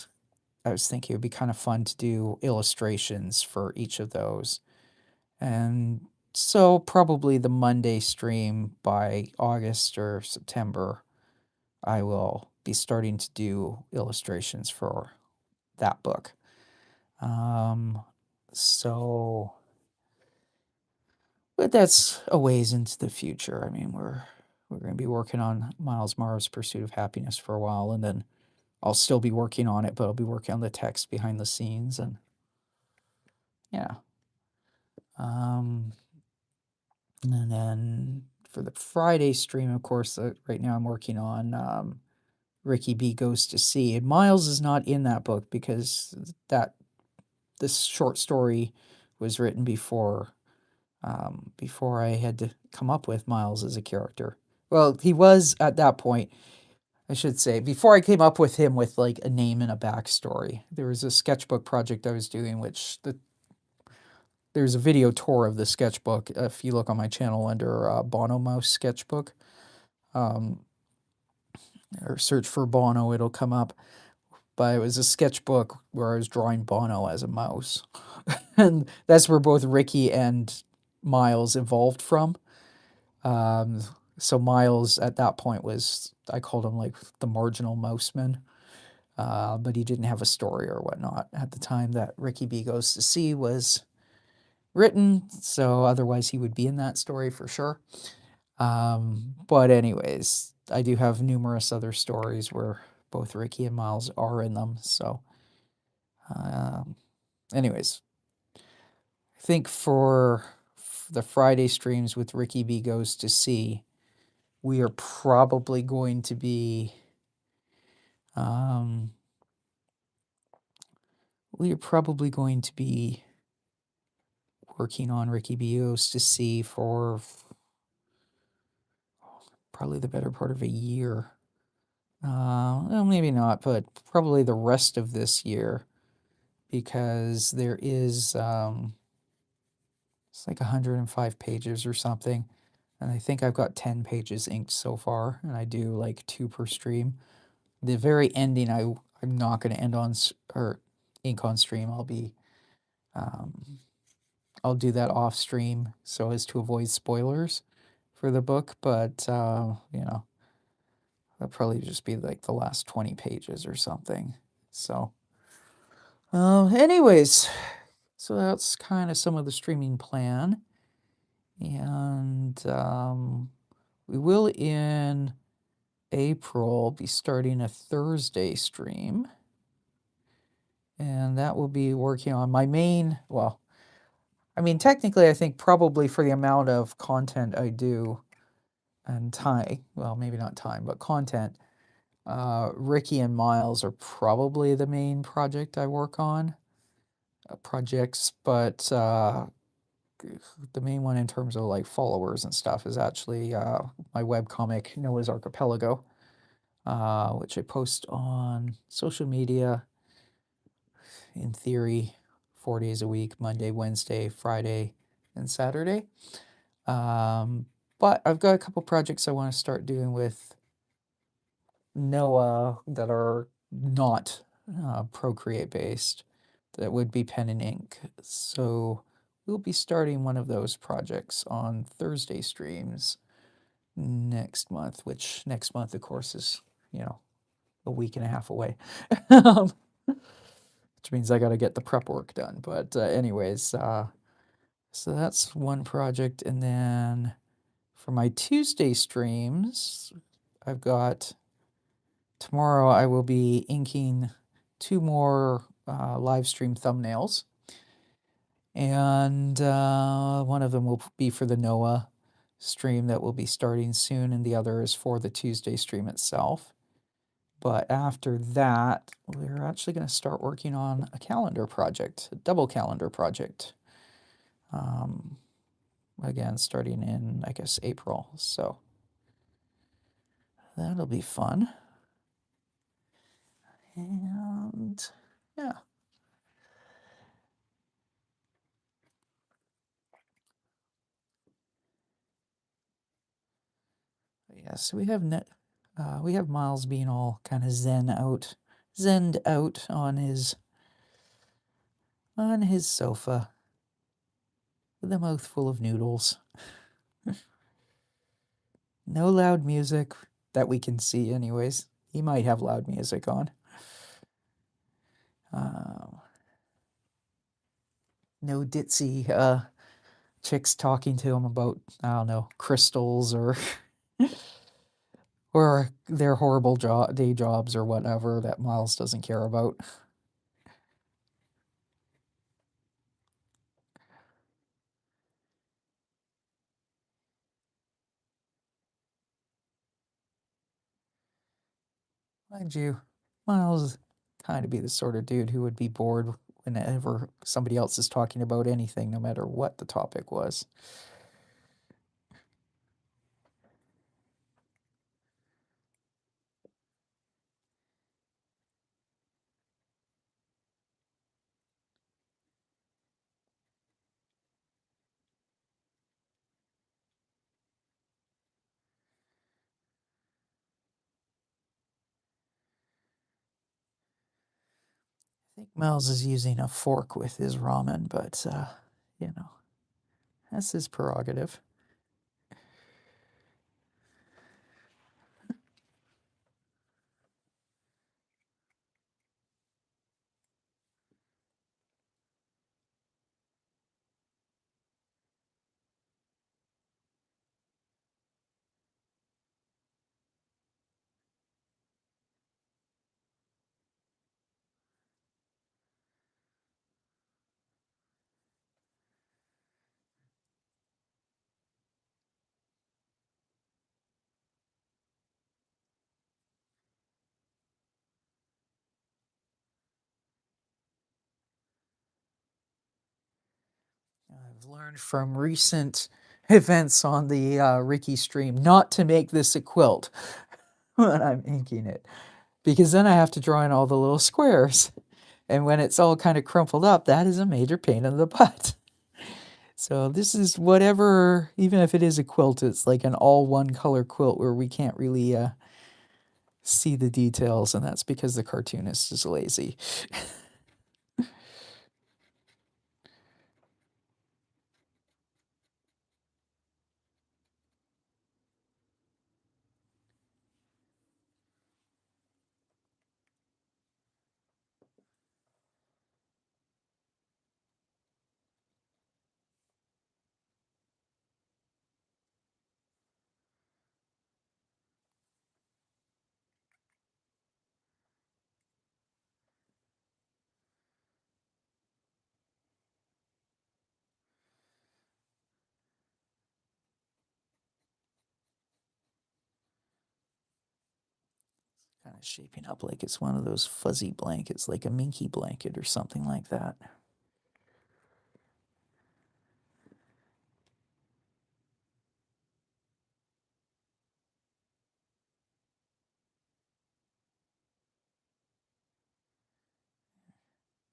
I was thinking it would be kind of fun to do illustrations for each of those. And so probably the Monday stream by August or September, I will be starting to do illustrations for that book. So, but that's a ways into the future. I mean, we're going to be working on Myles Marav's Pursuit of Happiness for a while, and then I'll still be working on it, but I'll be working on the text behind the scenes, and yeah. And then for the Friday stream, of course, right now I'm working on Ricky B Goes to Sea, and Myles is not in that book because this short story was written before I had to come up with Myles as a character. Well, he was at that point, I should say, before I came up with him with like a name and a backstory. There was a sketchbook project I was doing, which there's a video tour of the sketchbook. If you look on my channel under Bono Mouse Sketchbook, or search for Bono, it'll come up. But it was a sketchbook where I was drawing Bono as a mouse. And that's where both Ricky and Myles evolved from. So Myles at that point I called him like the marginal mouseman. But he didn't have a story or whatnot at the time that Ricky B Goes to Sea was written. So otherwise he would be in that story for sure. But anyways, I do have numerous other stories where both Ricky and Myles are in them. So anyways, I think for the Friday streams with Ricky B Goes to Sea, we are probably going to be working on Ricky B Goes to Sea for probably the better part of a year. Well, maybe not, but probably the rest of this year, because there is it's like 105 pages or something, and I think I've got 10 pages inked so far, and I do like 2 per stream. The very ending, I'm not going to end on or ink on stream. I'll do that off stream so as to avoid spoilers for the book, but that'll probably just be like the last 20 pages or something. So anyways, so that's kind of some of the streaming plan. And we will in April be starting a Thursday stream. and that will be working on my main, well, I mean, technically, I think probably for the amount of content I do and time, well, maybe not time, but content, Ricky and Myles are probably the main project I work on, projects, but the main one in terms of like followers and stuff is actually my webcomic Noah's Archipelago, which I post on social media in theory 4 days a week, Monday, Wednesday, Friday, and Saturday. But I've got a couple projects I want to start doing with Noah that are not Procreate based, that would be pen and ink. So we'll be starting one of those projects on Thursday streams next month, which next month, of course, is, a week and a half away. Which means I got to get the prep work done. But anyways, so that's one project. And then for my Tuesday streams, I've got tomorrow I will be inking 2 more live stream thumbnails. And one of them will be for the Noah stream that will be starting soon, and the other is for the Tuesday stream itself. But after that, we're actually going to start working on a calendar project, a double calendar project. Again, starting in, I guess, April. So that'll be fun. And yeah. Yeah, so we have Myles being all kind of zened out on his sofa with a mouthful of noodles. No loud music that we can see, anyways. He might have loud music on. No ditzy chicks talking to him about, I don't know, crystals or or their horrible day jobs or whatever that Myles doesn't care about. Mind you, Myles kind of be the sort of dude who would be bored whenever somebody else is talking about anything, no matter what the topic was. I think Myles is using a fork with his ramen, but, that's his prerogative. I've learned from recent events on the Ricky stream not to make this a quilt when I'm inking it, because then I have to draw in all the little squares. And when it's all kind of crumpled up, that is a major pain in the butt. So this is whatever, even if it is a quilt, it's like an all one color quilt where we can't really see the details, and that's because the cartoonist is lazy. Kind of shaping up like it's one of those fuzzy blankets, like a minky blanket or something like that.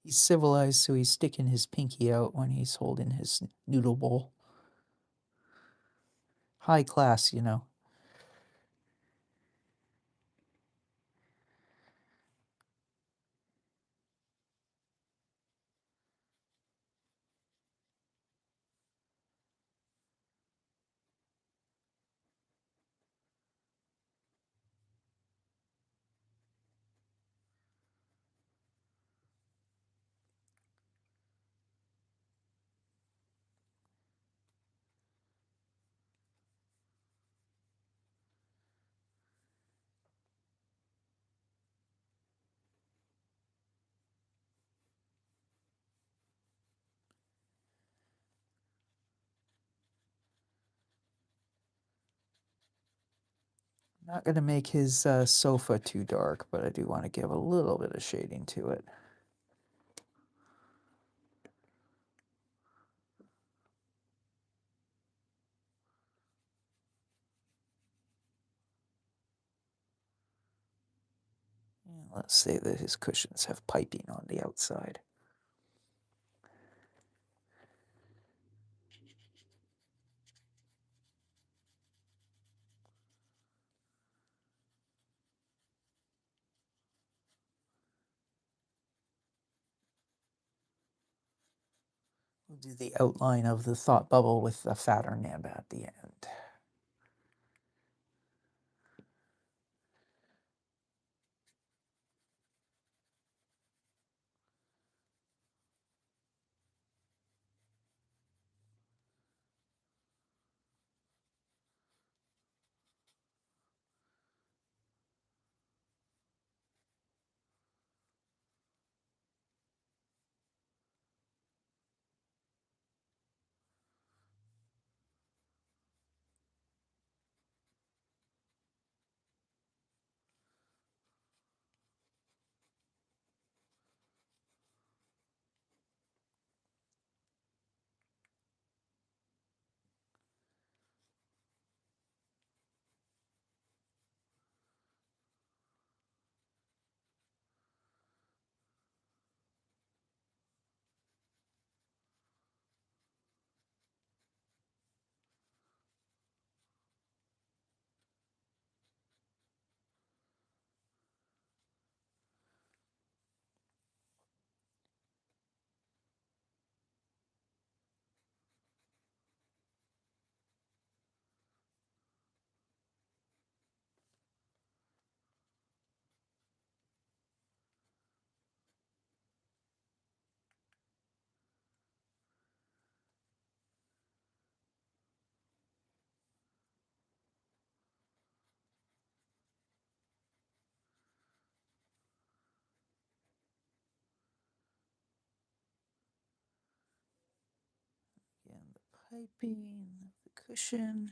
He's civilized, so he's sticking his pinky out when he's holding his noodle bowl. High class, you know. Not going to make his sofa too dark, but I do want to give a little bit of shading to it. And let's say that his cushions have piping on the outside. We'll do the outline of the thought bubble with a fatter nib at the end. Again, the piping, the cushion.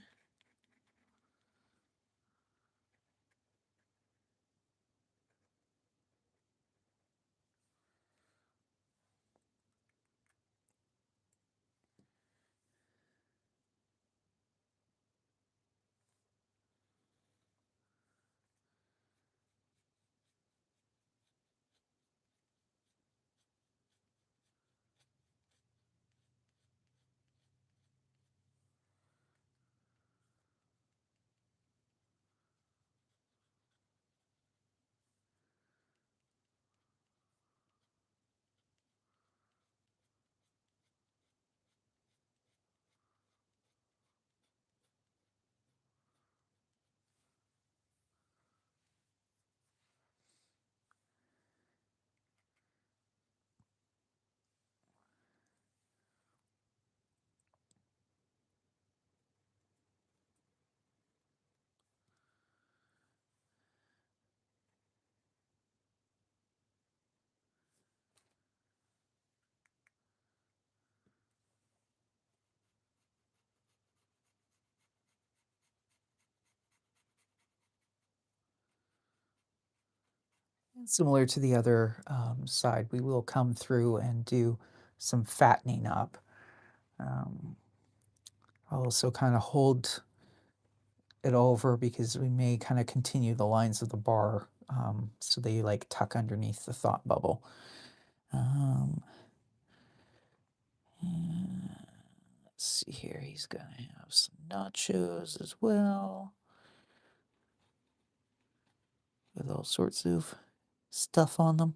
Similar to the other side, we will come through and do some fattening up. I'll also kind of hold it over because we may kind of continue the lines of the bar, so they like tuck underneath the thought bubble. Let's see here, he's gonna have some nachos as well, with all sorts of stuff on them.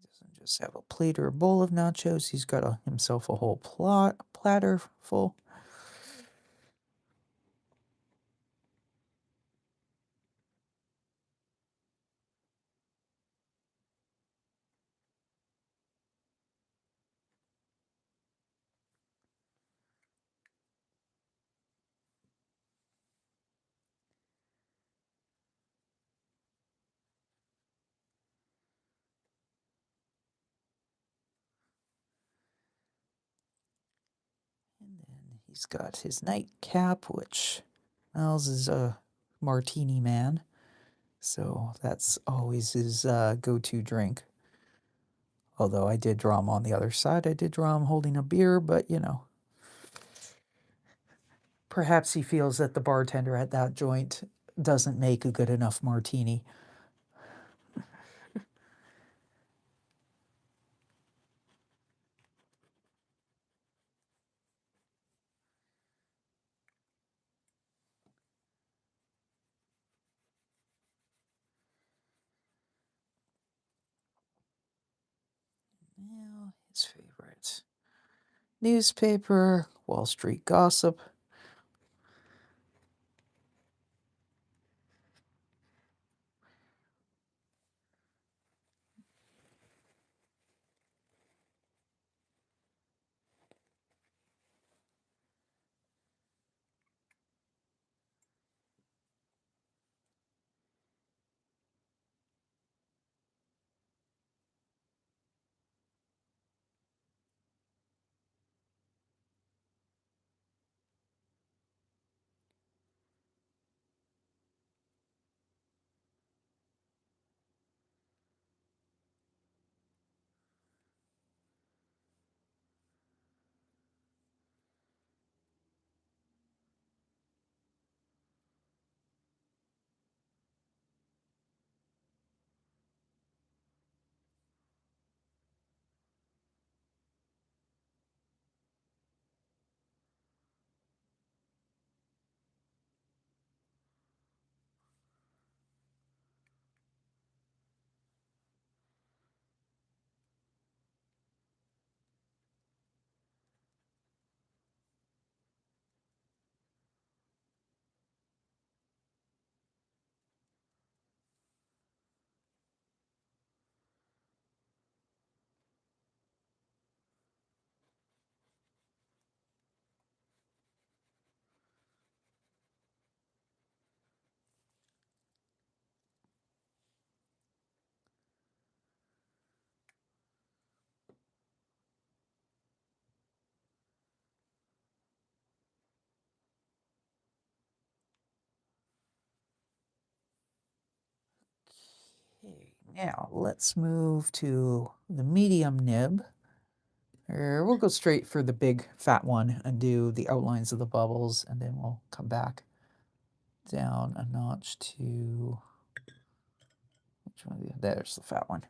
Doesn't just have a plate or a bowl of nachos, he's got himself a whole platter full. And then he's got his nightcap, which Myles is a martini man, so that's always his go-to drink. Although I did draw him on the other side, I did draw him holding a beer, but you know, perhaps he feels that the bartender at that joint doesn't make a good enough martini. Now, his favorite newspaper, Wall Street Gossip. Okay, now let's move to the medium nib. We'll go straight for the big fat one and do the outlines of the bubbles, and then we'll come back down a notch to, which one? There's the fat one.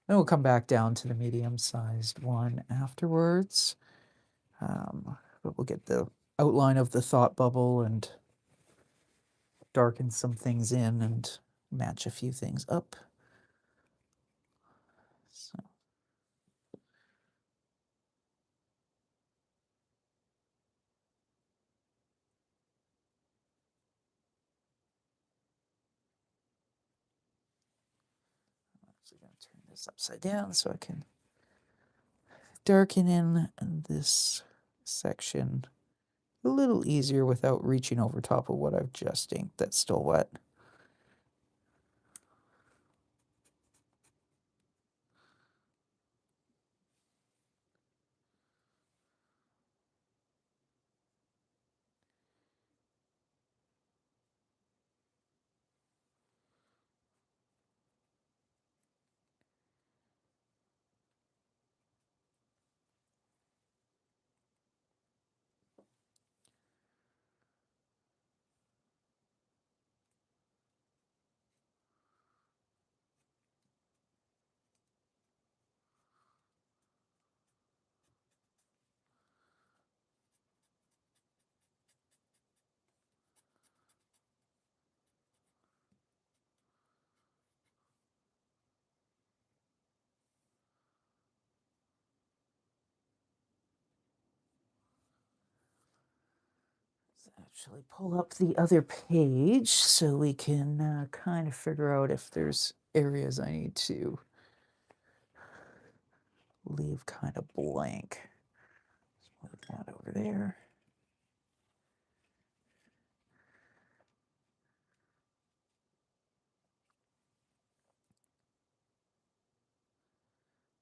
Then we'll come back down to the medium-sized one afterwards. But we'll get the outline of the thought bubble and darken some things in and match a few things up. So I'm going to turn this upside down so I can darken in this section a little easier without reaching over top of what I've just inked that's still wet. Actually pull up the other page so we can kind of figure out if there's areas I need to leave kind of blank. Let's move that over there.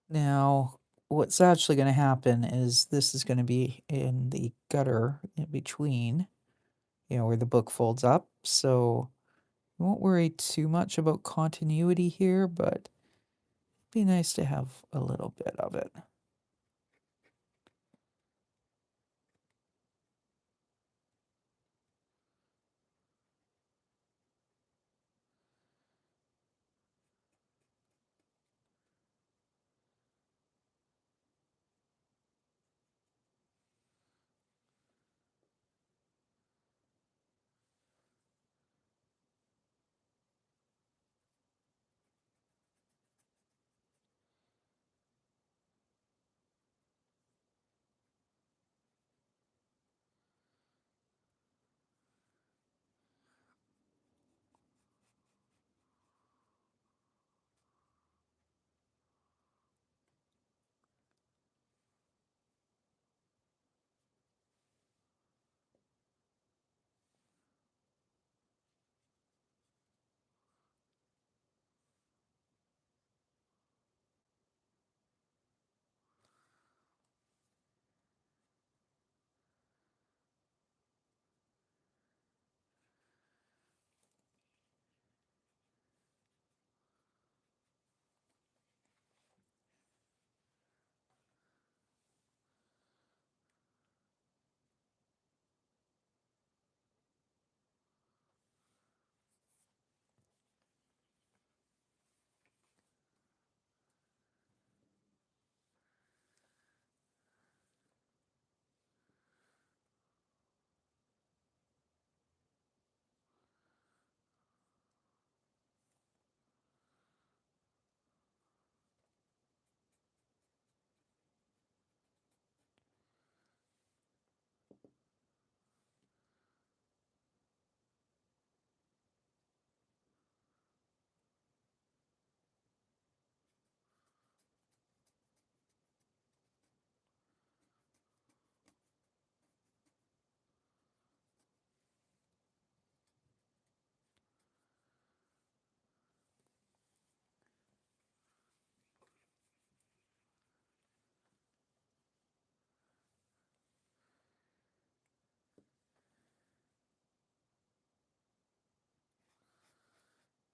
Now, what's actually going to happen is this is going to be in the gutter in between, where the book folds up. So I won't worry too much about continuity here, but it'd be nice to have a little bit of it.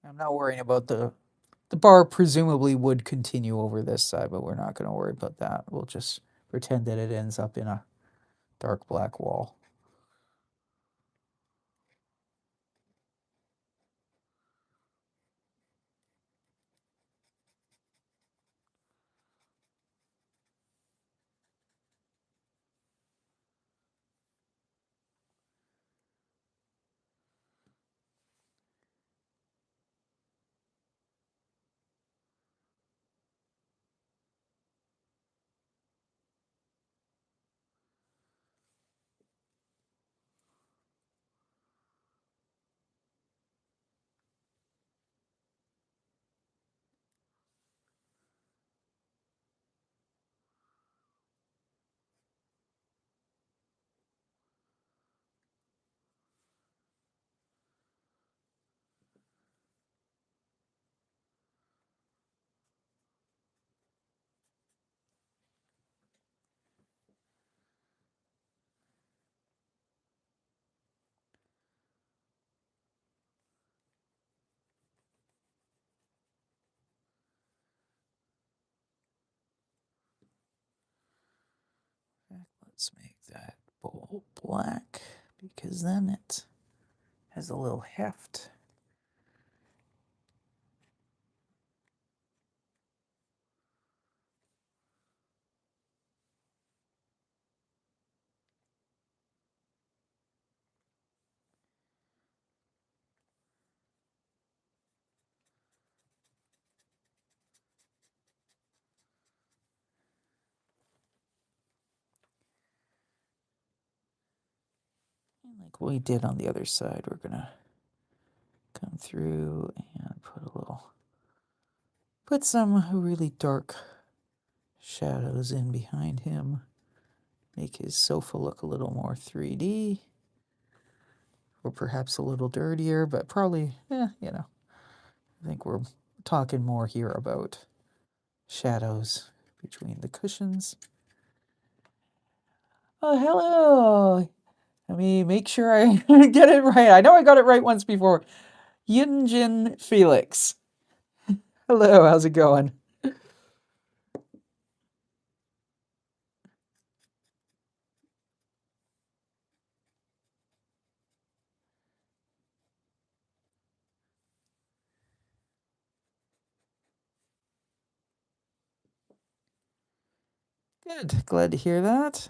I'm not worrying about the bar presumably would continue over this side, but we're not going to worry about that. We'll just pretend that it ends up in a dark black wall. Let's make that bowl black because then it has a little heft. Like we did on the other side, we're gonna come through and put some really dark shadows in behind him. Make his sofa look a little more 3D. Or perhaps a little dirtier, but probably, you know, I think we're talking more here about shadows between the cushions. Oh, hello. Let me make sure I get it right. I know I got it right once before. Yunjin Felix. Hello, how's it going? Good. Glad to hear that.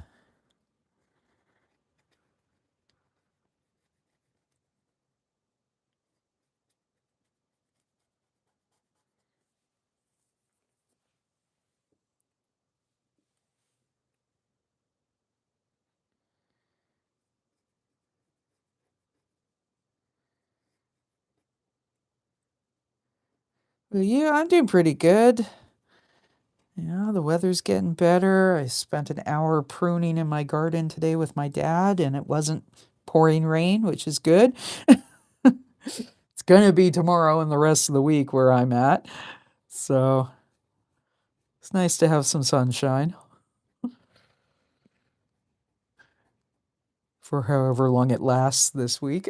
Well, yeah, I'm doing pretty good. Yeah, the weather's getting better. I spent an hour pruning in my garden today with my dad, and it wasn't pouring rain, which is good. It's gonna be tomorrow and the rest of the week where I'm at. So it's nice to have some sunshine for however long it lasts this week.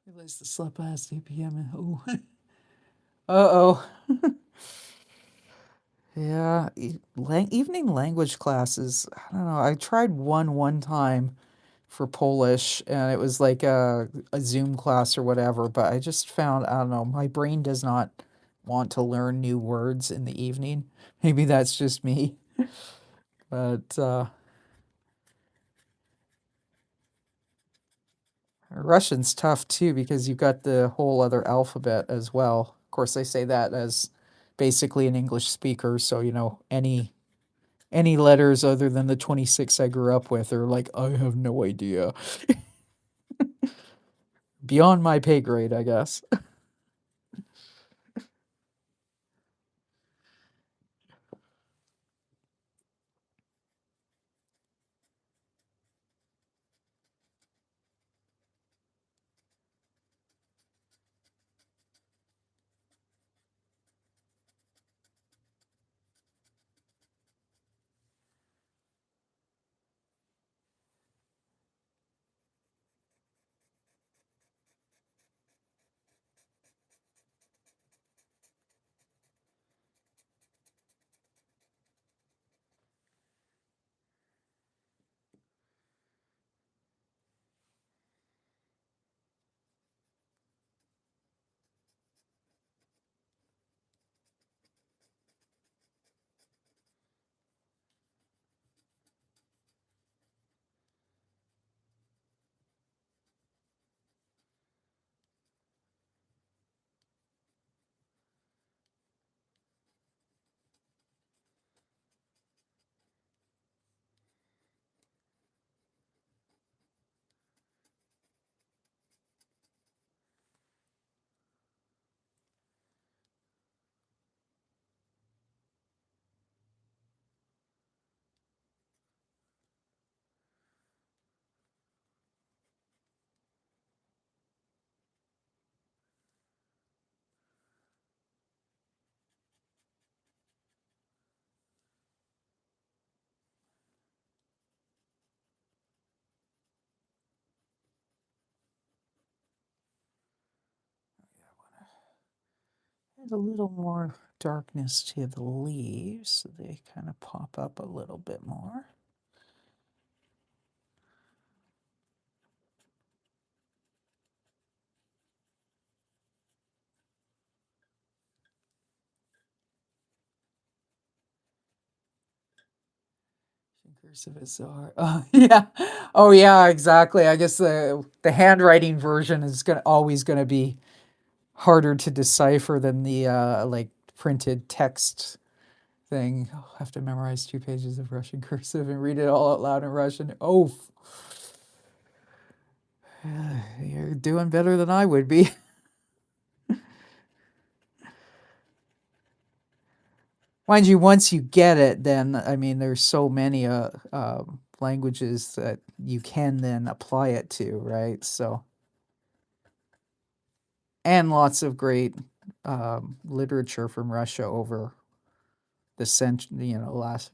Realized the slept past 8 p.m. Oh, uh-oh. Yeah, evening language classes. I don't know. I tried one time for Polish, and it was like a Zoom class or whatever. But I just found, I don't know, my brain does not want to learn new words in the evening. Maybe that's just me. But Russian's tough too because you've got the whole other alphabet as well. Of course, I say that as basically an English speaker, so you know any letters other than the 26 I grew up with are like I have no idea. Beyond my pay grade, I guess. Add a little more darkness to the leaves so they kind of pop up a little bit more. Cursive is so hard. Yeah. Oh, yeah, exactly. I guess the handwriting version is always gonna be harder to decipher than the like printed text thing. I'll have to memorize 2 pages of Russian cursive and read it all out loud in Russian. Oh, you're doing better than I would be. Mind you, once you get it, then I mean, there's so many languages that you can then apply it to, right? So, and lots of great literature from Russia over the last,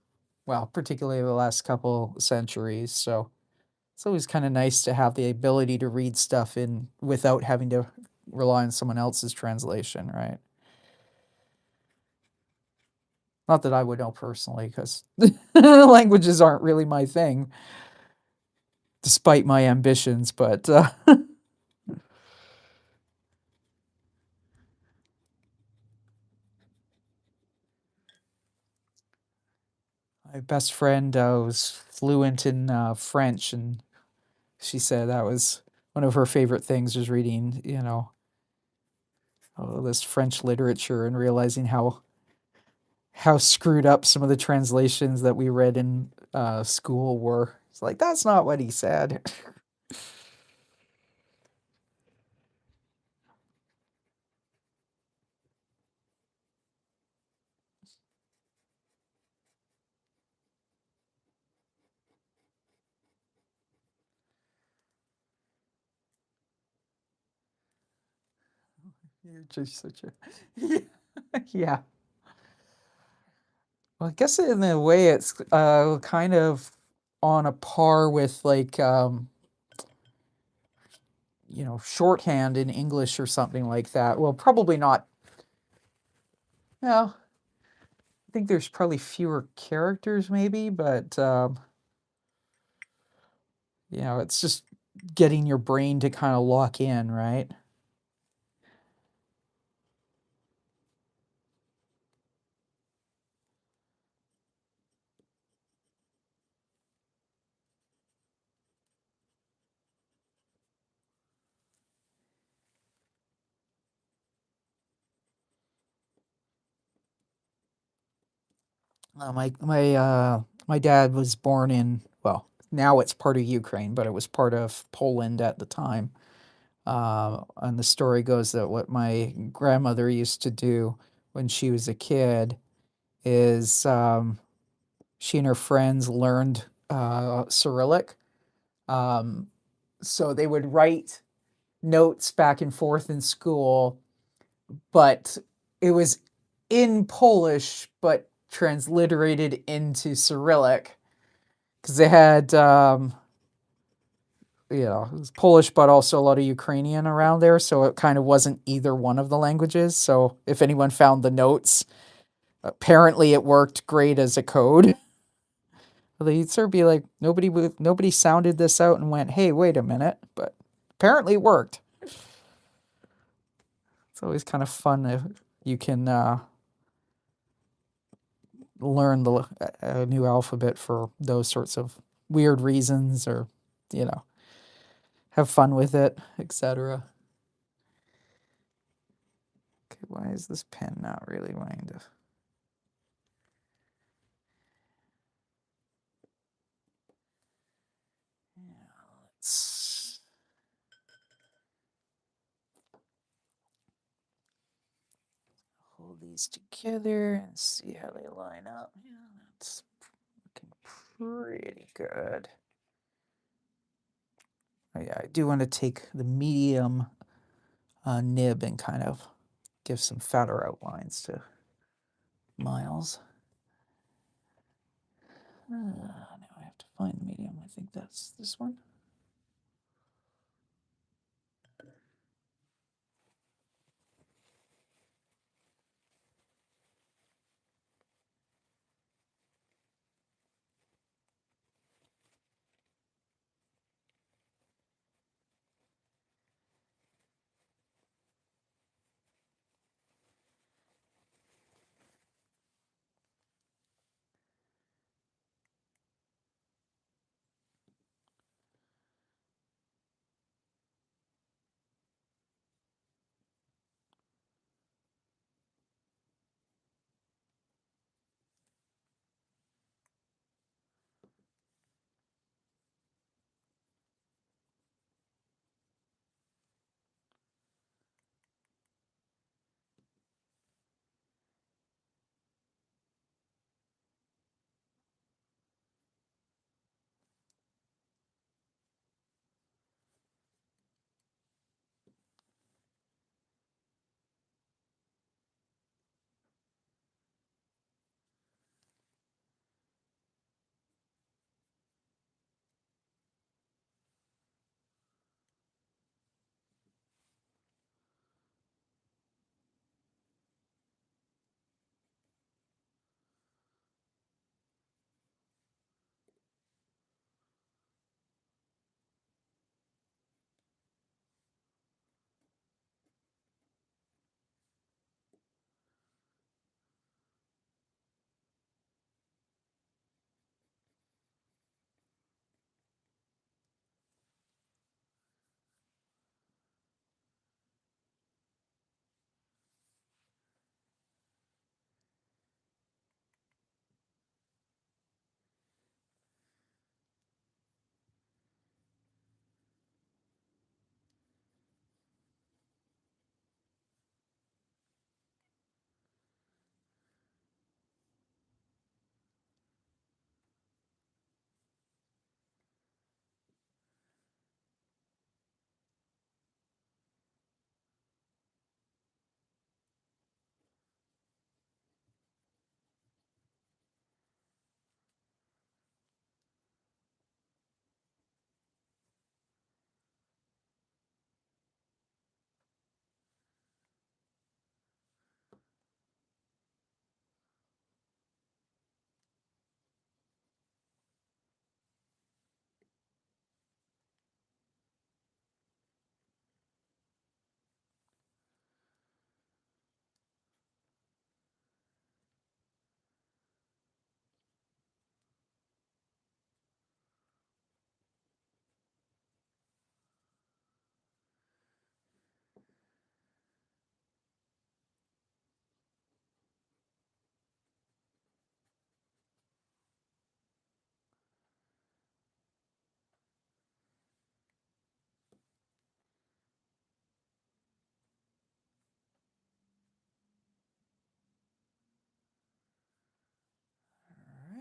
well, particularly the last couple centuries. So it's always kind of nice to have the ability to read stuff in without having to rely on someone else's translation, right? Not that I would know personally, because languages aren't really my thing, despite my ambitions. But my best friend was fluent in French, and she said that was one of her favorite things was reading, all this French literature and realizing how screwed up some of the translations that we read in school were. It's like that's not what he said. You're just such a yeah. Well, I guess in a way it's kind of on a par with like shorthand in English or something like that. Well, probably not. No, I think there's probably fewer characters, maybe, but it's just getting your brain to kind of lock in, right? My dad was born in, well, now it's part of Ukraine, but it was part of Poland at the time. And the story goes that what my grandmother used to do when she was a kid is she and her friends learned Cyrillic. Um, so they would write notes back and forth in school, but it was in Polish, but transliterated into Cyrillic because they had, it was Polish, but also a lot of Ukrainian around there. So it kind of wasn't either one of the languages. So if anyone found the notes, apparently it worked great as a code. They'd sort of be like, nobody sounded this out and went, hey, wait a minute. But apparently it worked. It's always kind of fun if you can learn a new alphabet for those sorts of weird reasons, or you know have fun with it, etc. Okay, why is this pen not really wanting to? Let's hold these together and see how they line up. Yeah, that's looking pretty good. Oh yeah, I do want to take the medium nib and kind of give some fatter outlines to Myles. Now I have to find the medium. I think that's this one.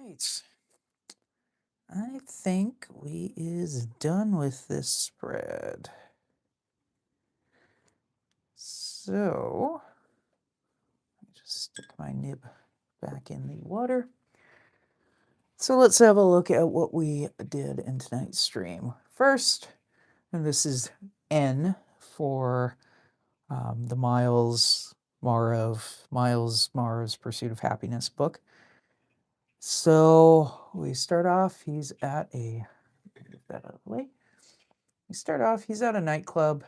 right. I think we is done with this spread. So, let me just stick my nib back in the water. So let's have a look at what we did in tonight's stream. First, and this is N for the Myles Marav's Pursuit of Happiness book. So we start off, he's at a, get that out of the way. We start off, he's at a nightclub.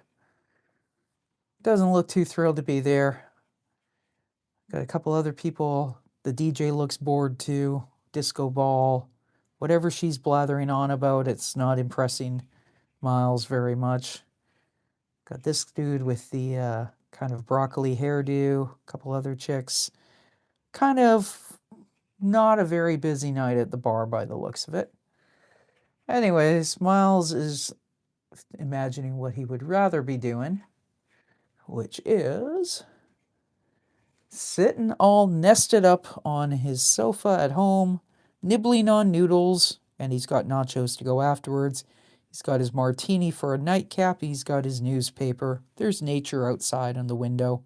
Doesn't look too thrilled to be there. Got a couple other people. The DJ looks bored too. Disco ball. Whatever she's blathering on about, it's not impressing Myles very much. Got this dude with the kind of broccoli hairdo. A couple other chicks. Kind of not a very busy night at the bar by the looks of it. Anyways, Myles is imagining what he would rather be doing, which is sitting all nested up on his sofa at home, nibbling on noodles, and he's got nachos to go afterwards. He's got his martini for a nightcap. He's got his newspaper. There's nature outside on the window.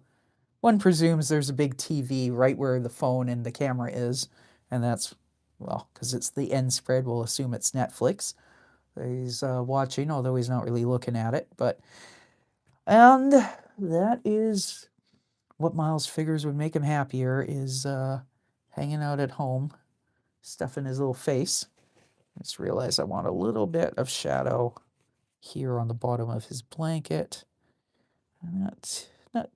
One presumes there's a big TV right where the phone and the camera is, and that's, well, because it's the end spread, we'll assume it's Netflix. He's watching, although he's not really looking at it, and that is what Myles figures would make him happier, is hanging out at home, stuffing his little face. I just realized I want a little bit of shadow here on the bottom of his blanket. Not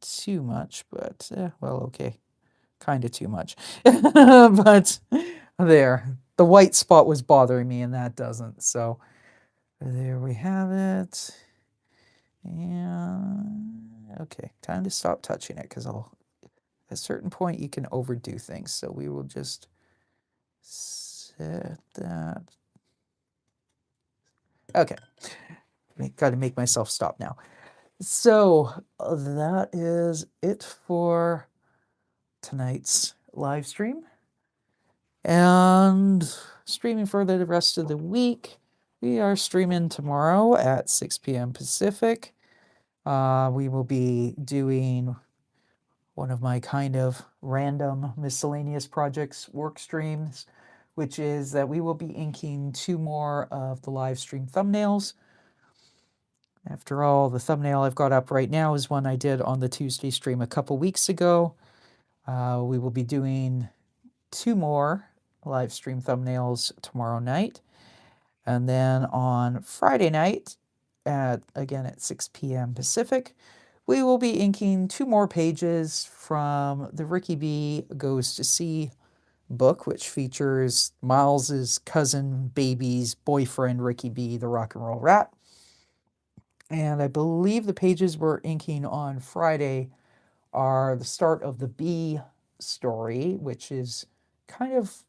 too much, but, well, okay. Kind of too much. But there. The white spot was bothering me, and that doesn't. So there we have it. And, okay, time to stop touching it, because at a certain point you can overdo things. So we will just set that. Okay. Got to make myself stop now. So that is it for tonight's live stream. And streaming for the rest of the week, we are streaming tomorrow at 6 p.m. Pacific. We will be doing one of my kind of random miscellaneous projects work streams, which is that we will be inking 2 more of the live stream thumbnails. After all, the thumbnail I've got up right now is one I did on the Tuesday stream a couple weeks ago. We will be doing 2 more live stream thumbnails tomorrow night. And then on Friday night, again at 6 p.m. Pacific, we will be inking 2 more pages from the Ricky B Goes to Sea book, which features Myles's cousin baby's boyfriend, Ricky B, the rock and roll rat. And I believe the pages we're inking on Friday are the start of the B story, which is kind of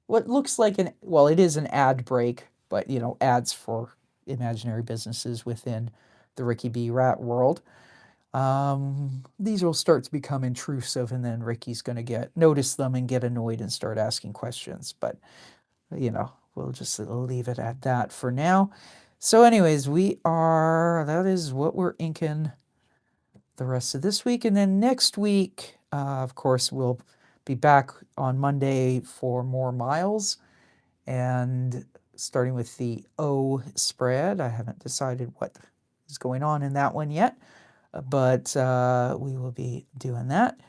what looks like it is an ad break, but, ads for imaginary businesses within the Ricky B rat world. These will start to become intrusive, and then Ricky's going to notice them and get annoyed and start asking questions. But, we'll just leave it at that for now. So anyways, that is what we're inking the rest of this week. And then next week, of course, we'll be back on Monday for more Myles, and starting with the O spread. I haven't decided what is going on in that one yet, but we will be doing that.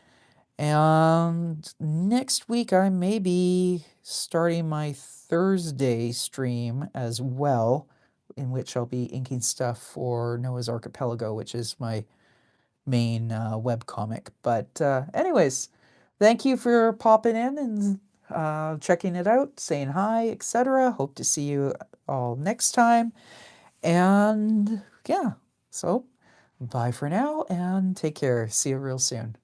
And next week, I may be starting my Thursday stream as well, in which I'll be inking stuff for Noah's Archipelago, which is my main webcomic. But anyways, thank you for popping in and checking it out, saying hi, etc. Hope to see you all next time. And yeah, so bye for now and take care. See you real soon.